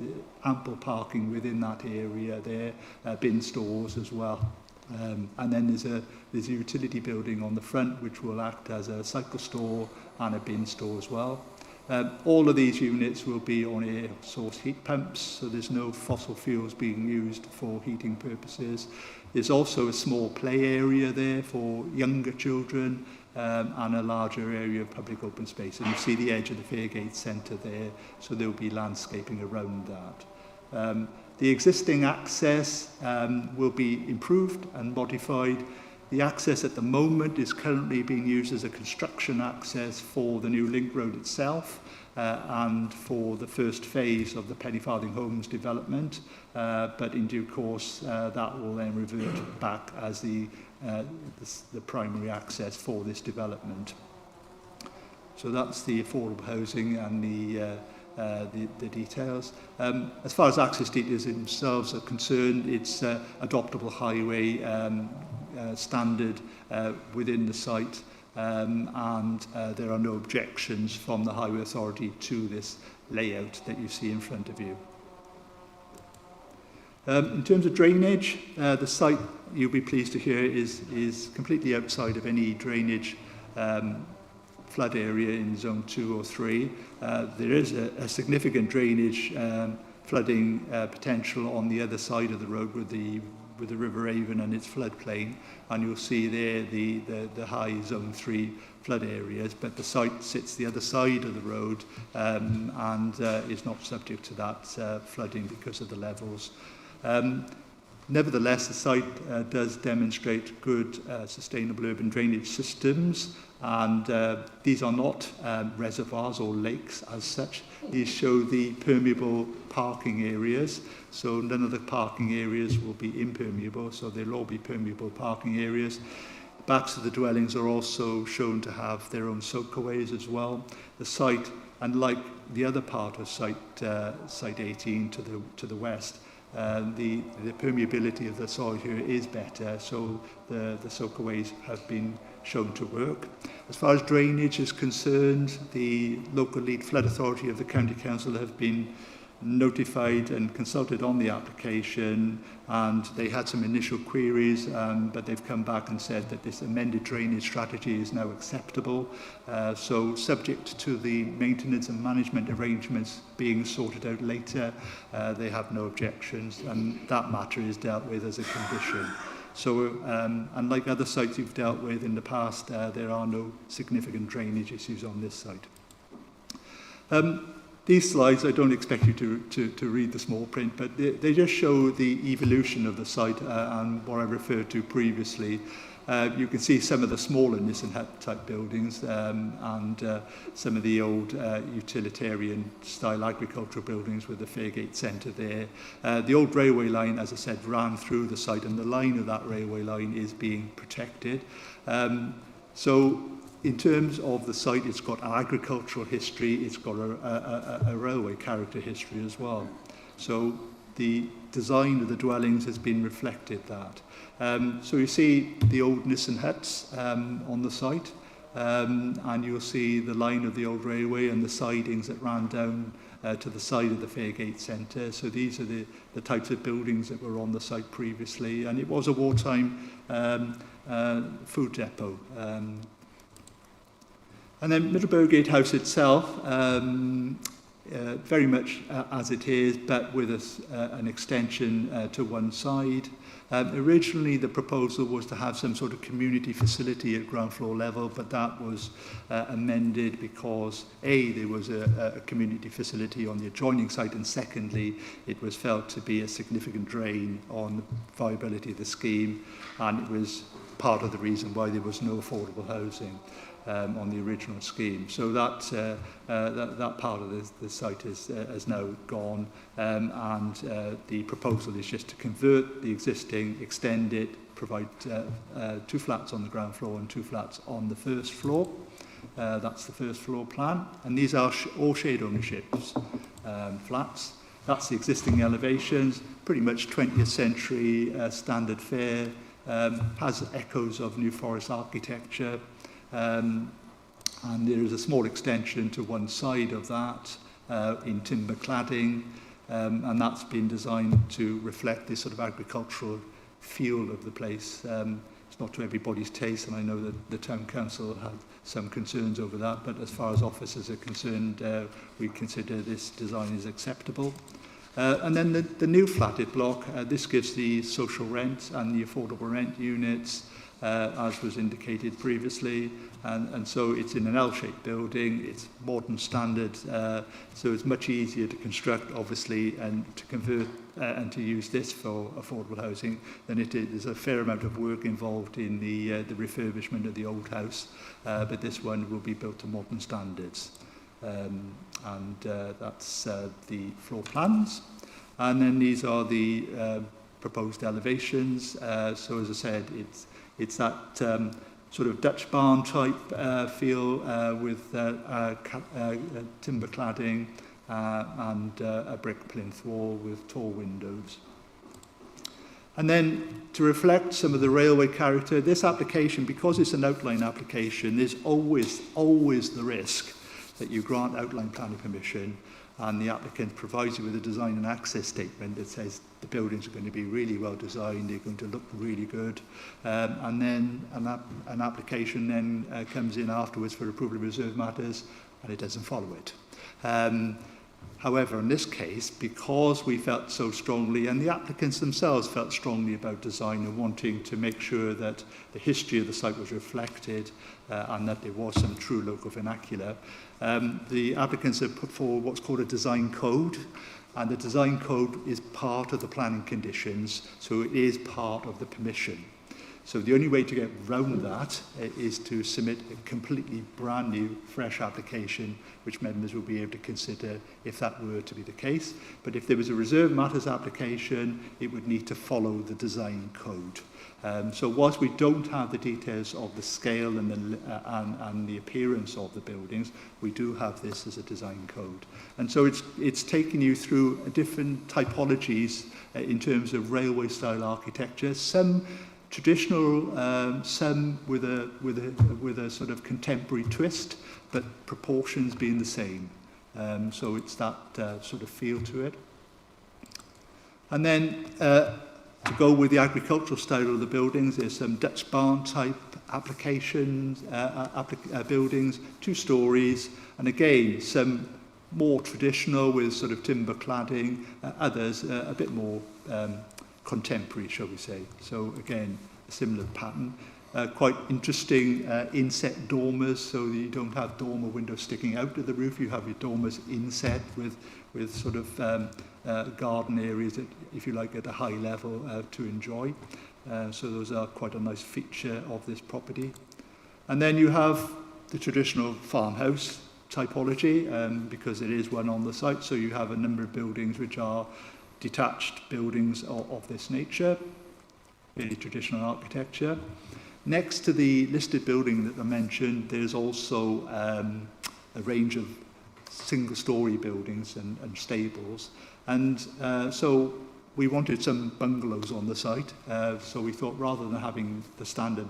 Speaker 20: ample parking within that area there, bin stores as well. And then there's a utility building on the front which will act as a cycle store and a bin store as well. All of these units will be on air source heat pumps, so there's no fossil fuels being used for heating purposes. There's also a small play area there for younger children, and a larger area of public open space. And you see the edge of the Fairgate Centre there, so there will be landscaping around that. The existing access will be improved and modified. The access at the moment is currently being used as a construction access for the new link road itself and for the first phase of the Penny Farthing Homes development. But in due course, that will then revert back as the primary access for this development. So that's the affordable housing and the details. As far as access details themselves are concerned, it's adoptable highway standard within the site. and there are no objections from the Highway Authority to this layout that you see in front of you. In terms of drainage, the site, you'll be pleased to hear, is completely outside of any drainage flood area in zone 2 or 3. There is a significant drainage flooding potential on the other side of the road with the River Avon and its floodplain, and you'll see there the high zone 3 flood areas, but the site sits the other side of the road and is not subject to that flooding because of the levels. Nevertheless, the site does demonstrate good sustainable urban drainage systems, and these are not reservoirs or lakes as such. These show the permeable parking areas, so none of the parking areas will be impermeable, so they'll all be permeable parking areas. Backs of the dwellings are also shown to have their own soakaways as well. The site, unlike the other part of site 18 to the west, the permeability of the soil here is better, so the soakaways have been shown to work. As far as drainage is concerned, the local lead flood authority of the county council have been notified and consulted on the application, and they had some initial queries, but they've come back and said that this amended drainage strategy is now acceptable. So subject to the maintenance and management arrangements being sorted out later, they have no objections, and that matter is dealt with as a condition. So unlike other sites you've dealt with in the past, there are no significant drainage issues on this site. These slides, I don't expect you to read the small print, but they just show the evolution of the site and what I referred to previously. You can see some of the smaller Nissan Hut type buildings and some of the old utilitarian style agricultural buildings with the Fairgate Centre there. The old railway line, as I said, ran through the site, and the line of that railway line is being protected. So in terms of the site, it's got an agricultural history, it's got a railway character history as well. So the design of the dwellings has been reflected that. So you see the old Nissan huts on the site, and you'll see the line of the old railway and the sidings that ran down to the side of the Fairgate Centre. So these are the types of buildings that were on the site previously, and it was a wartime food depot. And then Middleburgate House itself, very much as it is, but with an extension to one side. Originally, the proposal was to have some sort of community facility at ground floor level, but that was amended because, A, there was a community facility on the adjoining site, and secondly, it was felt to be a significant drain on the viability of the scheme, and it was part of the reason why there was no affordable housing on the original scheme. So that part of the site has now gone, and the proposal is just to convert the existing, extend it, provide 2 flats on the ground floor and 2 flats on the first floor. That's the first floor plan, and these are all shared ownerships flats. That's the existing elevations, pretty much 20th century standard fare, has echoes of New Forest architecture. And there is a small extension to one side of that in timber cladding, and that's been designed to reflect this sort of agricultural feel of the place. It's not to everybody's taste, and I know that the Town Council had some concerns over that, but as far as officers are concerned, we consider this design is acceptable. And then the new flatted block, this gives the social rent and the affordable rent units, as was indicated previously, and so it's in an L-shaped building, it's modern standard, so it's much easier to construct, obviously, and to convert and to use this for affordable housing than it is. There's a fair amount of work involved in the refurbishment of the old house, but this one will be built to modern standards. And that's the floor plans. And then these are the proposed elevations. So as I said, it's that sort of Dutch barn type feel with timber cladding and a brick plinth wall with tall windows. And then to reflect some of the railway character, this application, because it's an outline application, there's always the risk that you grant outline planning permission and the applicant provides you with a design and access statement that says the buildings are going to be really well designed, they're going to look really good, and then an application then comes in afterwards for approval of reserve matters and it doesn't follow it. However, in this case, because we felt so strongly, and the applicants themselves felt strongly about design and wanting to make sure that the history of the site was reflected and that there was some true local vernacular, the applicants have put forward what's called a design code, and the design code is part of the planning conditions, so it is part of the permission. So the only way to get round that is to submit a completely brand new, fresh application, which members will be able to consider if that were to be the case. But if there was a reserve matters application, it would need to follow the design code. So whilst we don't have the details of the scale and the appearance of the buildings, we do have this as a design code. And so it's taking you through different typologies in terms of railway style architecture. Some traditional, some with a sort of contemporary twist, but proportions being the same. So it's that sort of feel to it. And then to go with the agricultural style of the buildings, there's some Dutch barn type applications, buildings, 2 stories, and again some more traditional with sort of timber cladding, others a bit more contemporary, shall we say. So again, a similar pattern. Quite interesting inset dormers, so that you don't have dormer windows sticking out of the roof, you have your dormers inset with sort of garden areas, that, if you like, at a high level to enjoy. So those are quite a nice feature of this property. And then you have the traditional farmhouse typology, because it is one on the site, so you have a number of buildings which are detached buildings of this nature, really traditional architecture. Next to the listed building that I mentioned, there's also a range of single-storey buildings and stables. And so we wanted some bungalows on the site, so we thought rather than having the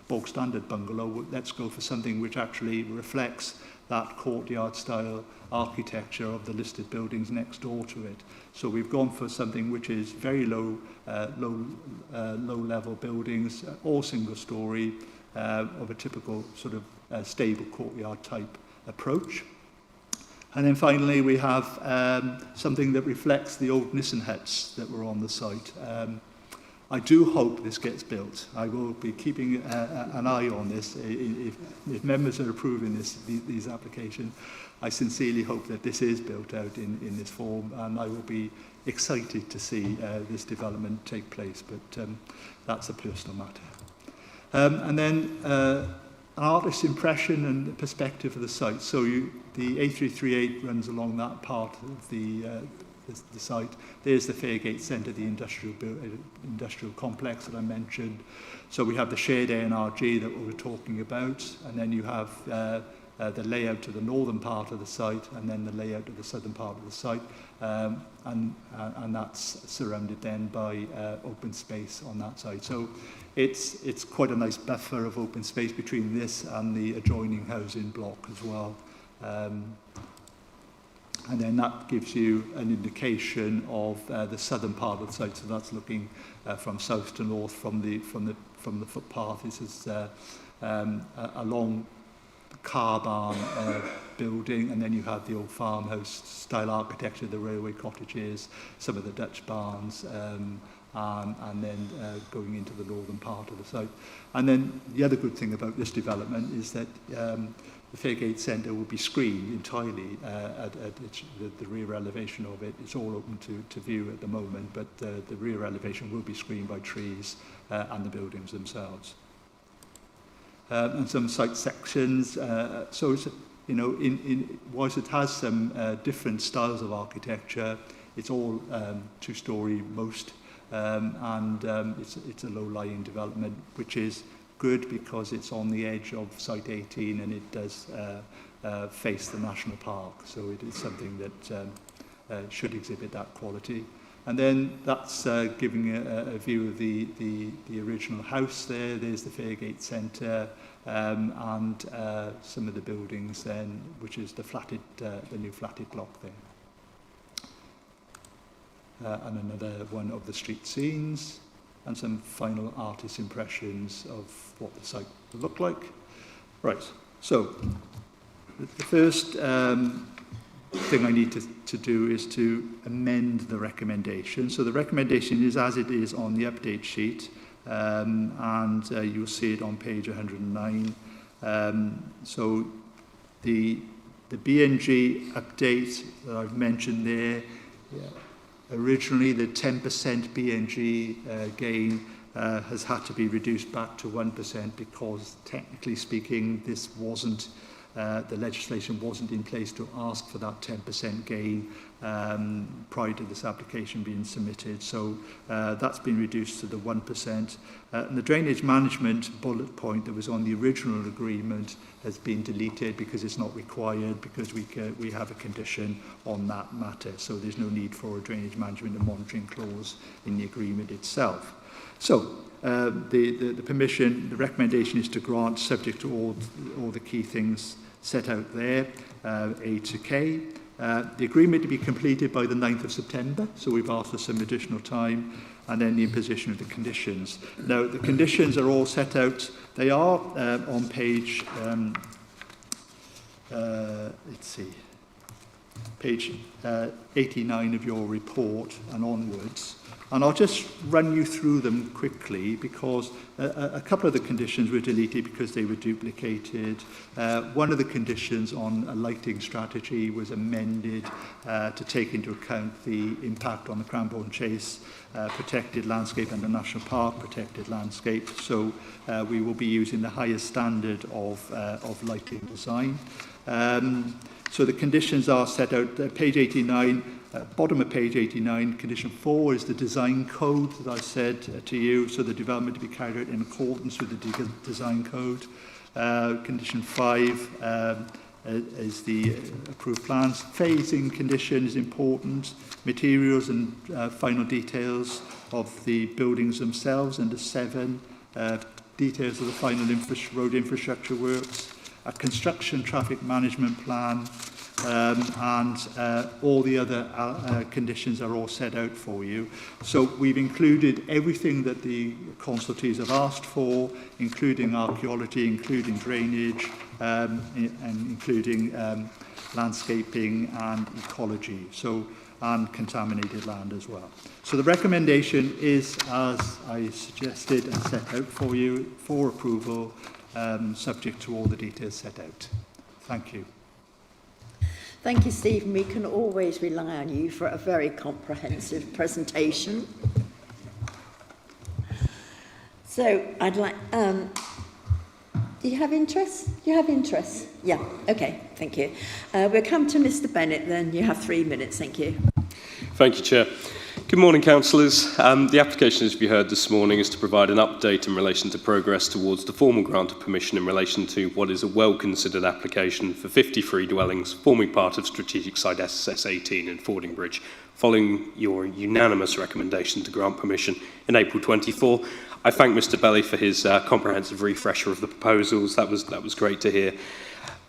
Speaker 20: bog standard bungalow, let's go for something which actually reflects that courtyard-style architecture of the listed buildings next door to it. So we've gone for something which is very low-level buildings, all single-storey, of a typical sort of stable courtyard-type approach. And then finally, we have something that reflects the old Nissen huts that were on the site. I do hope this gets built. I will be keeping an eye on this. If members are approving these applications, I sincerely hope that this is built out in this form, and I will be excited to see this development take place, but that's a personal matter. And then an artist's impression and perspective of the site. So the A338 runs along that part of the site. There's the Fairgate Centre, the industrial complex that I mentioned. So we have the shared ANRG that we were talking about, and then you have the layout to the northern part of the site, and then the layout of the southern part of the site, and that's surrounded then by open space on that side. So it's quite a nice buffer of open space between this and the adjoining housing block as well. And then that gives you an indication of the southern part of the site. So that's looking from south to north from the footpath. This is a long car barn building, and then you have the old farmhouse style architecture, the railway cottages, some of the Dutch barns, and then going into the northern part of the site. And then the other good thing about this development is that the Fairgate Centre will be screened entirely at the rear elevation of it. It's all open to view at the moment, but the rear elevation will be screened by trees and the buildings themselves. And some site sections. So it's, you know, whilst it has some different styles of architecture, it's all 2-storey most, and it's a low-lying development, which is good because it's on the edge of Site 18 and it does face the National Park. So it is something that should exhibit that quality. And then that's giving a view of the original house there. There's the Fairgate Centre and some of the buildings then, which is the new flatted block there. And another one of the street scenes, and some final artist impressions of what the site will look like. Right, so the first thing I need to do is to amend the recommendation. So the recommendation is as it is on the update sheet, and you'll see it on page 109. So the BNG update that I've mentioned there, originally the 10% BNG gain has had to be reduced back to 1% because technically speaking this wasn't the legislation wasn't in place to ask for that 10% gain prior to this application being submitted. So that's been reduced to the 1%. And the drainage management bullet point that was on the original agreement has been deleted because it's not required, because we have a condition on that matter. So there's no need for a drainage management and monitoring clause in the agreement itself. So the permission, the recommendation is to grant subject to all the key things set out there, A to K. The agreement to be completed by the 9th of September, so we've asked for some additional time, and then the imposition of the conditions. Now, the conditions are all set out. They are on page, let's see, page 89 of your report and onwards. And I'll just run you through them quickly because a couple of the conditions were deleted because they were duplicated. One of the conditions on a lighting strategy was amended to take into account the impact on the Cranbourne Chase protected landscape and the National Park protected landscape. So we will be using the highest standard of lighting design. So the conditions are set out, page 89, bottom of page 89, condition 4 is the design code that I said to you, so the development to be carried out in accordance with the design code. Condition 5 is the approved plans. Phasing condition is important. Materials and final details of the buildings themselves, under 7. Details of the final road infrastructure works. A construction traffic management plan, and all the other conditions are all set out for you. So we've included everything that the consultees have asked for, including archaeology, including drainage, and including landscaping and ecology, so and contaminated land as well. So the recommendation is, as I suggested and set out for you, for approval, subject to all the details set out. Thank you.
Speaker 1: Thank you, Stephen. We can always rely on you for a very comprehensive presentation. So I'd like, do you have interest? You have interest? Yeah, okay, thank you. We'll come to Mr. Bennett then. You have 3 minutes, thank you.
Speaker 21: Thank you, Chair. Good morning, councillors. The application, as we heard this morning, is to provide an update in relation to progress towards the formal grant of permission in relation to what is a well-considered application for 53 dwellings forming part of Strategic Site SS18 in Fordingbridge, following your unanimous recommendation to grant permission in April 24. I thank Mr. Belly for his comprehensive refresher of the proposals. That was great to hear.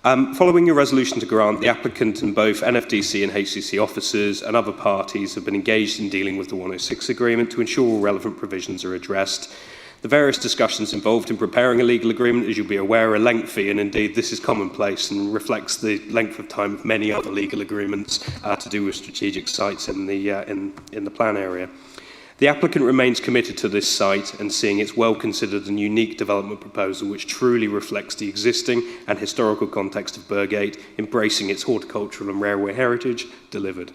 Speaker 21: Following your resolution to grant, the applicant and both NFDC and HCC officers and other parties have been engaged in dealing with the 106 agreement to ensure all relevant provisions are addressed. The various discussions involved in preparing a legal agreement, as you'll be aware, are lengthy, and indeed this is commonplace and reflects the length of time of many other legal agreements to do with strategic sites in the plan area. The applicant remains committed to this site and seeing its well-considered and unique development proposal which truly reflects the existing and historical context of Burgate, embracing its horticultural and railway heritage, delivered.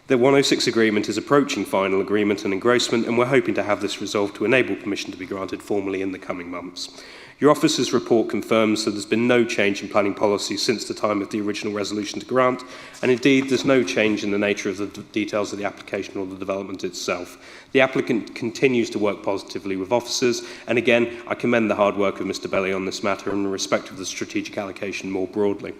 Speaker 21: The 106 agreement is approaching final agreement and engrossment, and we're hoping to have this resolved to enable permission to be granted formally in the coming months. Your officer's report confirms that there's been no change in planning policy since the time of the original resolution to grant, and indeed there's no change in the nature of the details of the application or the development itself. The applicant continues to work positively with officers, and again, I commend the hard work of Mr. Belly on this matter in respect of the strategic allocation more broadly.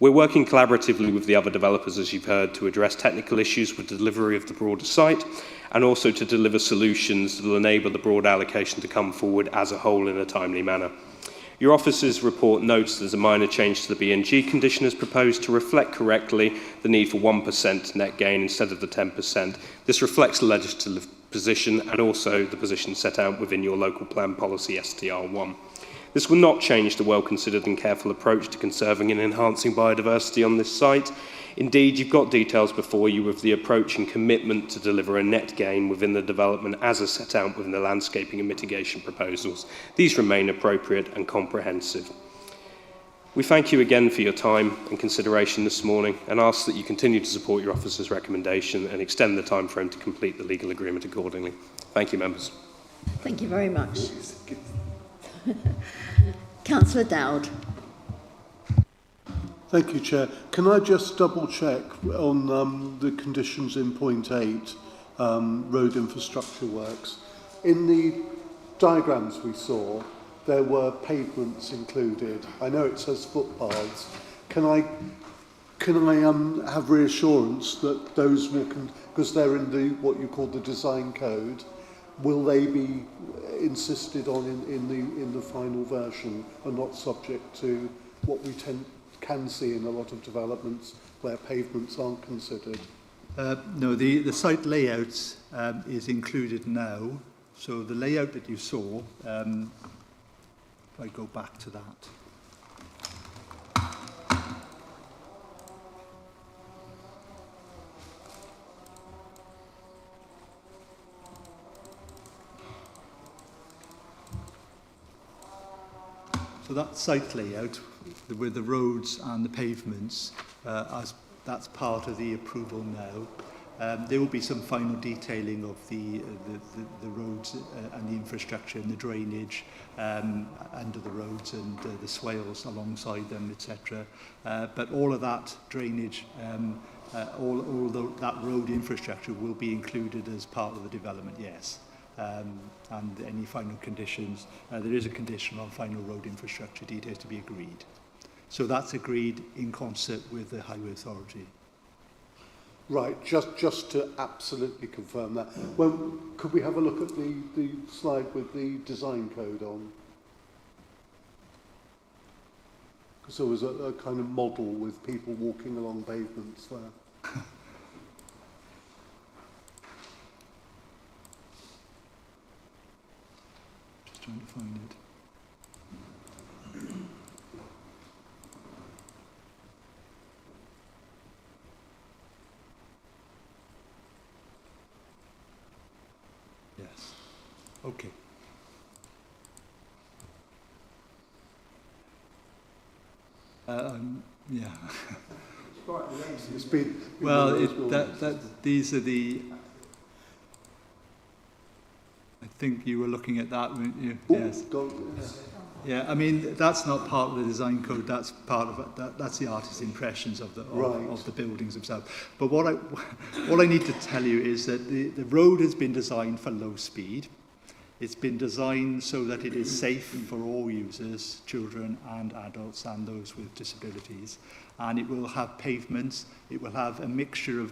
Speaker 21: We're working collaboratively with the other developers, as you've heard, to address technical issues with the delivery of the broader site and also to deliver solutions that will enable the broad allocation to come forward as a whole in a timely manner. Your office's report notes there's a minor change to the B&G condition as proposed to reflect correctly the need for 1% net gain instead of the 10%. This reflects the legislative position and also the position set out within your local plan policy STR1. This will not change the well-considered and careful approach to conserving and enhancing biodiversity on this site. Indeed, you've got details before you of the approach and commitment to deliver a net gain within the development as is set out within the landscaping and mitigation proposals. These remain appropriate and comprehensive. We thank you again for your time and consideration this morning and ask that you continue to support your officer's recommendation and extend the time frame to complete the legal agreement accordingly. Thank you, members.
Speaker 1: Thank you very much. Councillor Dowd.
Speaker 3: Thank you, Chair. Can I just double check on the conditions in point 8, road infrastructure works? In the diagrams we saw, there were pavements included. I know it says footpaths. Can I have reassurance that those will, because they're in the what you call the design code, will they be insisted on in the final version and not subject to what we can see in a lot of developments where pavements aren't considered?
Speaker 20: No, the site layout is included now. So the layout that you saw, if I go back to that. So that site layout with the roads and the pavements, as that's part of the approval now. There will be some final detailing of the roads and the infrastructure and the drainage under the roads and the swales alongside them, etc. But all of that drainage, all that road infrastructure will be included as part of the development, yes. And any final conditions, there is a condition on final road infrastructure details to be agreed. So that's agreed in concert with the Highway Authority.
Speaker 3: Right, just to absolutely confirm that. Could we have a look at the slide with the design code on? Because there was a kind of model with people walking along pavements there.
Speaker 20: Just trying to find it. Yes. Okay. Yeah.
Speaker 3: It's been
Speaker 20: well, these are the. I think you were looking at that, weren't you? Yes. Yeah, I mean that's not part of the design code. That's part of it. That's the artist's impressions of the of the buildings themselves. But what I need to tell you is that the road has been designed for low speed. It's been designed so that it is safe for all users, children and adults and those with disabilities. And it will have pavements, it will have a mixture of,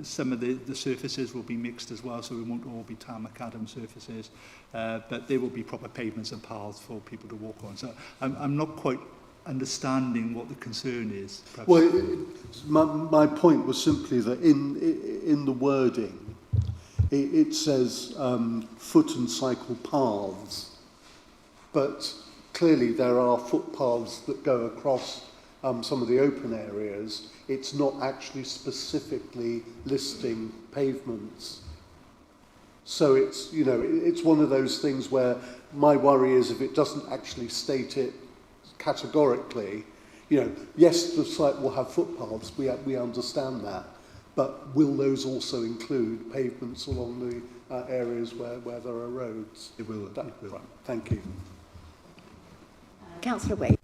Speaker 20: some of the surfaces will be mixed as well, so it won't all be tarmac-adam surfaces, but there will be proper pavements and paths for people to walk on. So I'm not quite understanding what the concern is. Perhaps.
Speaker 3: Well, my point was simply that in the wording, it says foot and cycle paths, but clearly there are footpaths that go across some of the open areas. It's not actually specifically listing pavements. So it's, you know, it's one of those things where my worry is if it doesn't actually state it categorically, you know, yes, the site will have footpaths, we understand that, but will those also include pavements along the areas where there are roads?
Speaker 20: It will.
Speaker 3: Right. Thank you.
Speaker 1: Councillor Wade.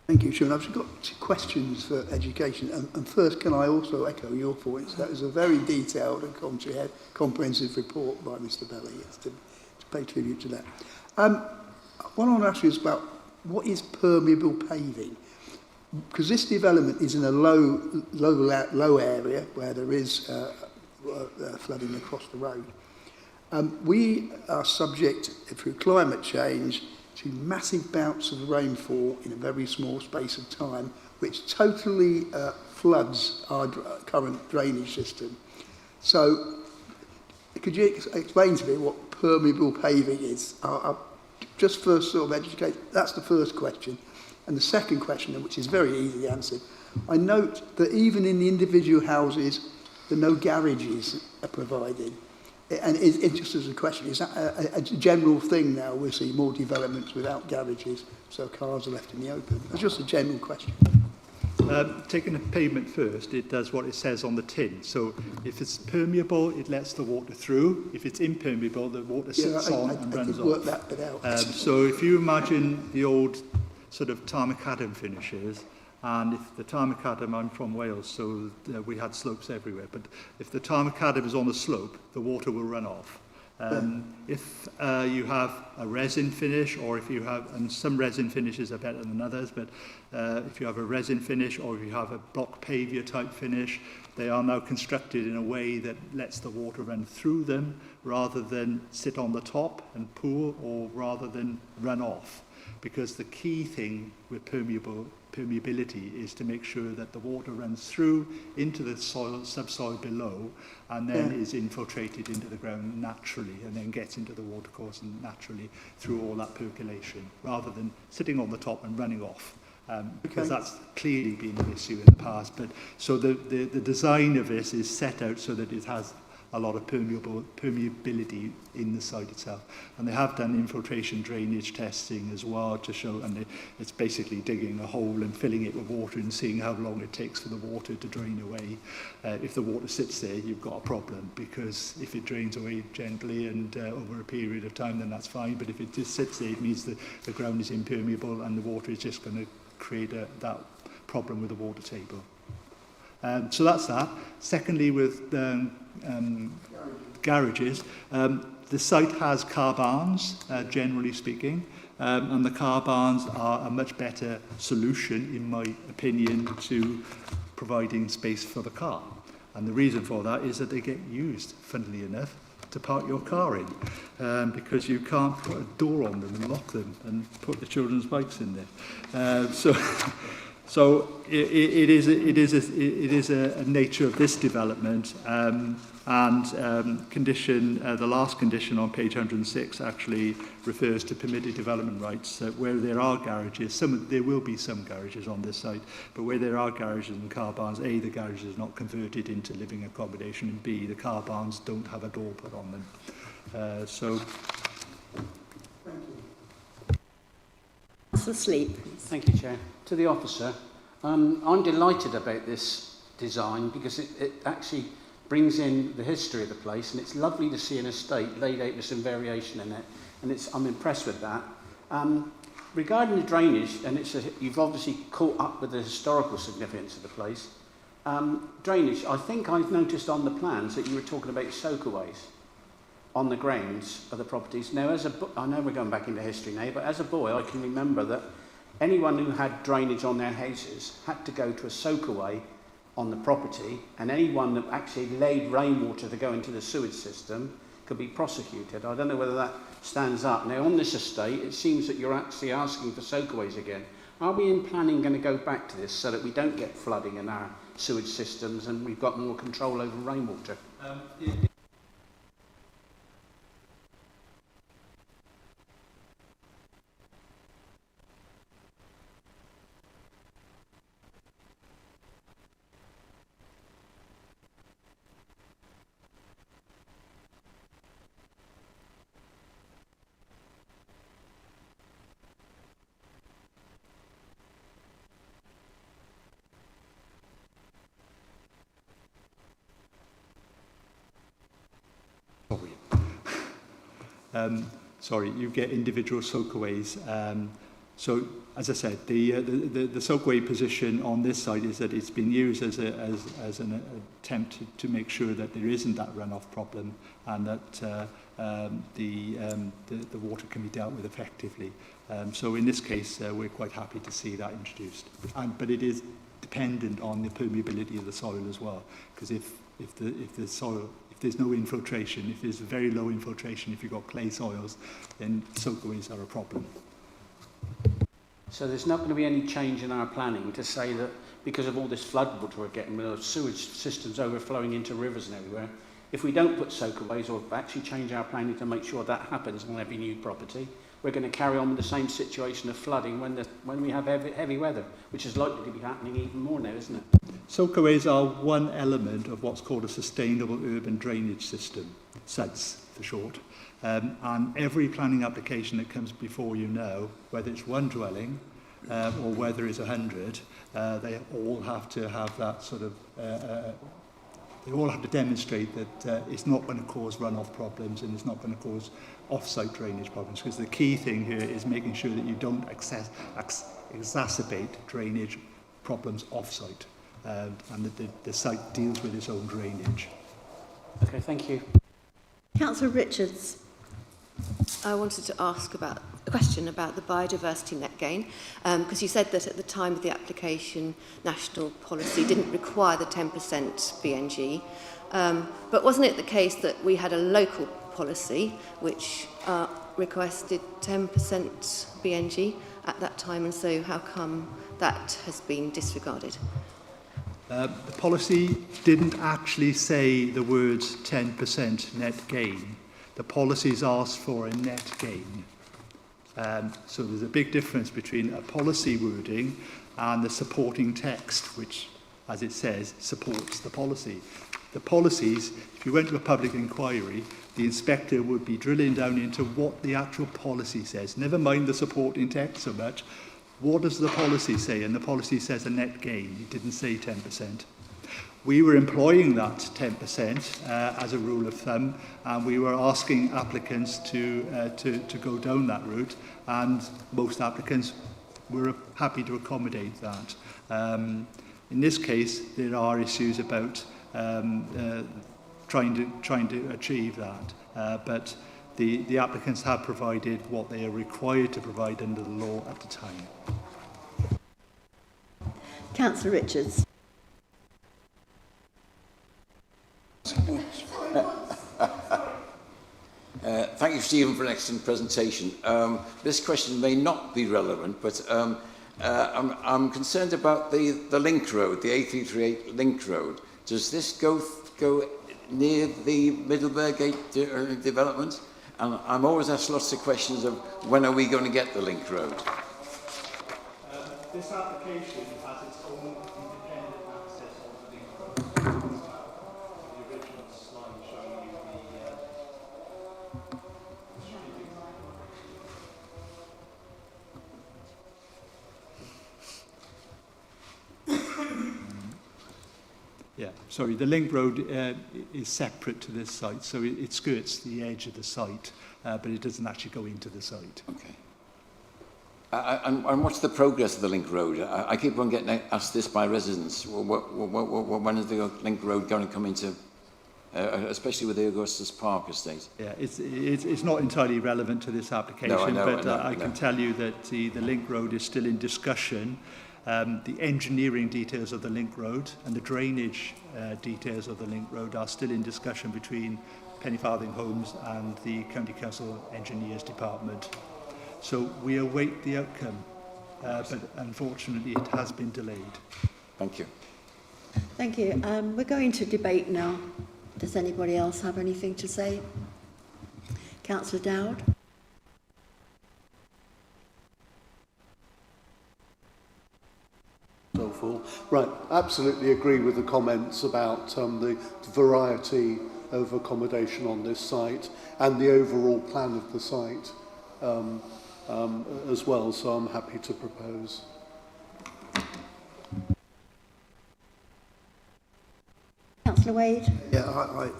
Speaker 4: Thank you, Sharon. I've got two questions for education. And first, can I also echo your points? That was a very detailed and comprehensive report by Mr. Belly. Yes, to pay tribute to that. What I want to ask you is about what is permeable paving? because this development is in a low area where there is flooding across the road. We are subject, through climate change, to massive bouts of rainfall in a very small space of time, which totally floods our current drainage system. So, could you explain to me what permeable paving is? Just first sort of educate, that's the first question. And the second question, which is very easily answered, I note that even in the individual houses, no garages are provided. And it just as a question, is that a general thing now? We'll see more developments without garages, so cars are left in the open. It's just a general question.
Speaker 20: Taking the pavement first, it does what it says on the tin. So if it's permeable, it lets the water through. If it's impermeable, the water sits on and runs off.
Speaker 4: Work that bit out.
Speaker 20: So if you imagine the old sort of tar macadam finishes, and if the tar macadam, I'm from Wales, so we had slopes everywhere, but if the tar macadam is on the slope, the water will run off. If you have a resin finish, or if you have, and some resin finishes are better than others, but if you have a resin finish or if you have a block pavia type finish, they are now constructed in a way that lets the water run through them rather than sit on the top and pool, or rather than run off. Because the key thing with permeability is to make sure that the water runs through into the subsoil below, and then is infiltrated into the ground naturally, and then gets into the watercourse naturally through all that percolation, rather than sitting on the top and running off. Because that's clearly been an issue in the past. But so the design of this is set out so that it has a lot of permeability in the site itself. And they have done infiltration drainage testing as well to show, and it's basically digging a hole and filling it with water and seeing how long it takes for the water to drain away. If the water sits there, you've got a problem, because if it drains away gently and over a period of time, then that's fine. But if it just sits there, it means that the ground is impermeable and the water is just going to create that problem with the water table. So that's that. Secondly, with garages, the site has car barns, generally speaking, and the car barns are a much better solution, in my opinion, to providing space for the car. And the reason for that is that they get used, funnily enough, to park your car in, because you can't put a door on them and lock them and put the children's bikes in there. So it is a nature of this development, condition, the last condition on page 106 actually refers to permitted development rights. Where there are garages, there will be some garages on this site, but where there are garages and car barns, A, the garage is not converted into living accommodation, and B, the car barns don't have a door put on them.
Speaker 9: Thank you, Chair. To the officer, I'm delighted about this design because it actually brings in the history of the place, and it's lovely to see an estate laid out with some variation in it, and I'm impressed with that. Regarding the drainage, and you've obviously caught up with the historical significance of the place. Drainage, I think I've noticed on the plans that you were talking about soakaways on the grounds of the properties. Now, I know we're going back into history now, but as a boy, I can remember that anyone who had drainage on their houses had to go to a soakaway on the property, and anyone that actually laid rainwater to go into the sewage system could be prosecuted. I don't know whether that stands up. Now, on this estate, it seems that you're actually asking for soakaways again. Are we in planning going to go back to this so that we don't get flooding in our sewage systems and we've got more control over rainwater?
Speaker 20: Sorry, you get individual soakaways. So, as I said, the soakaway position on this site is that it's been used as an attempt to make sure that there isn't that runoff problem, and that the water can be dealt with effectively. So in this case, we're quite happy to see that introduced. But it is dependent on the permeability of the soil as well, because if the soil, if there's no infiltration, if there's very low infiltration, if you've got clay soils, then soakaways are a problem.
Speaker 9: So there's not going to be any change in our planning to say that because of all this flood water we're getting, with our sewage systems overflowing into rivers and everywhere, if we don't put soakaways or actually change our planning to make sure that happens on every new property, we're going to carry on with the same situation of flooding when we have heavy weather, which is likely to be happening even more now, isn't it?
Speaker 20: Soakaways are one element of what's called a sustainable urban drainage system, SUDS for short. And every planning application that comes before you now, whether it's one dwelling or whether it's 100, they all have to have that sort of, they all have to demonstrate that it's not going to cause runoff problems and it's not going to cause off-site drainage problems, because the key thing here is making sure that you don't exacerbate drainage problems off-site, and that the site deals with its own drainage.
Speaker 9: Okay, thank you.
Speaker 1: Councillor Richards.
Speaker 13: I wanted to ask about a question about the biodiversity net gain, because you said that at the time of the application, national policy didn't require the 10% BNG, but wasn't it the case that we had a local policy which requested 10% BNG at that time, and so how come that has been disregarded?
Speaker 20: The policy didn't actually say the words 10% net gain. The policies asked for a net gain. So there's a big difference between a policy wording and the supporting text, which, as it says, supports the policy. The policies, if you went to a public inquiry, the inspector would be drilling down into what the actual policy says. Never mind the supporting text so much. What does the policy say? And the policy says a net gain. It didn't say 10%. We were employing that 10% as a rule of thumb, and we were asking applicants to go down that route, and most applicants were happy to accommodate that. In this case, there are issues about trying to achieve that, but the applicants have provided what they are required to provide under the law at the time.
Speaker 1: Councillor Richards.
Speaker 6: Thank you, Stephen, for an excellent presentation. This question may not be relevant, but I'm concerned about the link road, the A338 link road. Does this go near the Middleburg Gate development? And I'm always asked lots of questions of when are we going to get the link road?
Speaker 20: This application has its own independent access on the link road. The original slide showing you Yeah, sorry, the link road is separate to this site, so it skirts the edge of the site, but it doesn't actually go into the site.
Speaker 6: Okay. And what's the progress of the link road? I keep on getting asked this by residents. When is the link road going to come into, especially with the Augustus Park estate?
Speaker 20: Yeah, it's not entirely relevant to this application, I can tell you that the link road is still in discussion. The engineering details of the link road and the drainage details of the link road are still in discussion between Pennyfarthing Homes and the County Council Engineers Department. So we await the outcome, but unfortunately it has been delayed.
Speaker 6: Thank you.
Speaker 1: Thank you. We're going to debate now. Does anybody else have anything to say? Councillor Dowd.
Speaker 3: Right, absolutely agree with the comments about the variety of accommodation on this site and the overall plan of the site as well, so I'm happy to propose.
Speaker 1: Councillor Wade.
Speaker 4: Yeah,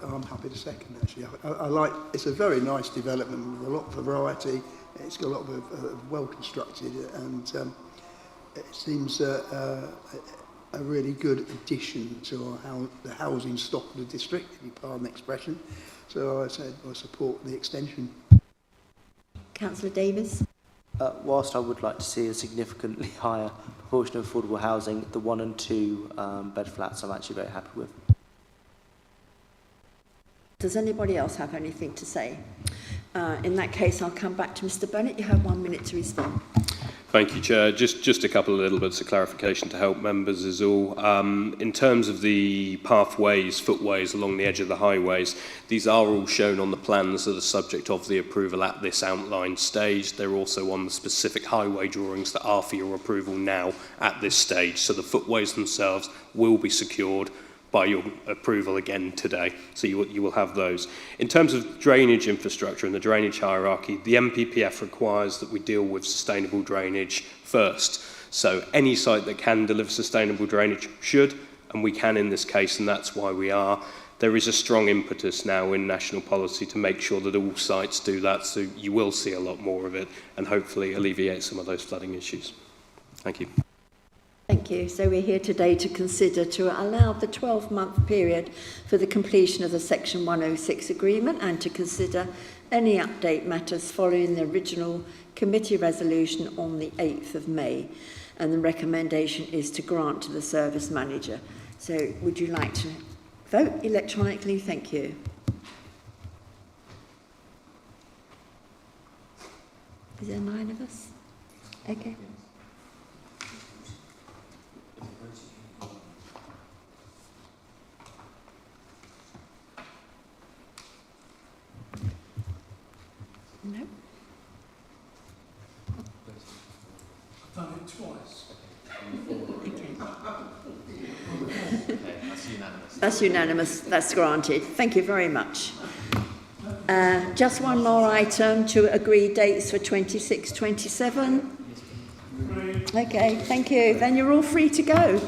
Speaker 4: I'm happy to second, actually. I like, it's a very nice development with a lot of variety. It's got a lot of well constructed, and it seems a really good addition to the housing stock of the district, if you pardon the expression. So I said I support the extension.
Speaker 1: Councillor Davis.
Speaker 10: Whilst I would like to see a significantly higher proportion of affordable housing, the 1 and 2 bed flats I'm actually very happy with.
Speaker 1: Does anybody else have anything to say? In that case, I'll come back to Mr. Bennett. You have 1 minute to respond.
Speaker 21: Thank you, Chair. Just a couple of little bits of clarification to help members is all. In terms of the pathways, footways along the edge of the highways, these are all shown on the plans that are subject of the approval at this outlined stage. They're also on the specific highway drawings that are for your approval now at this stage. So the footways themselves will be secured by your approval again today. So you will have those. In terms of drainage infrastructure and the drainage hierarchy, the MPPF requires that we deal with sustainable drainage first. So any site that can deliver sustainable drainage should, and we can in this case, and that's why we are. There is a strong impetus now in national policy to make sure that all sites do that, so you will see a lot more of it and hopefully alleviate some of those flooding issues. Thank you.
Speaker 1: Thank you. So we're here today to consider to allow the 12-month period for the completion of the Section 106 agreement and to consider any update matters following the original committee resolution on the 8th of May. And the recommendation is to grant to the service manager. So would you like to vote electronically? Thank you. Is there 9 of us? Okay. No.
Speaker 5: I've done it twice.
Speaker 2: That's unanimous.
Speaker 1: That's unanimous. That's granted. Thank you very much. Just one more item to agree dates for 26, 27. Okay, thank you. Then you're all free to go.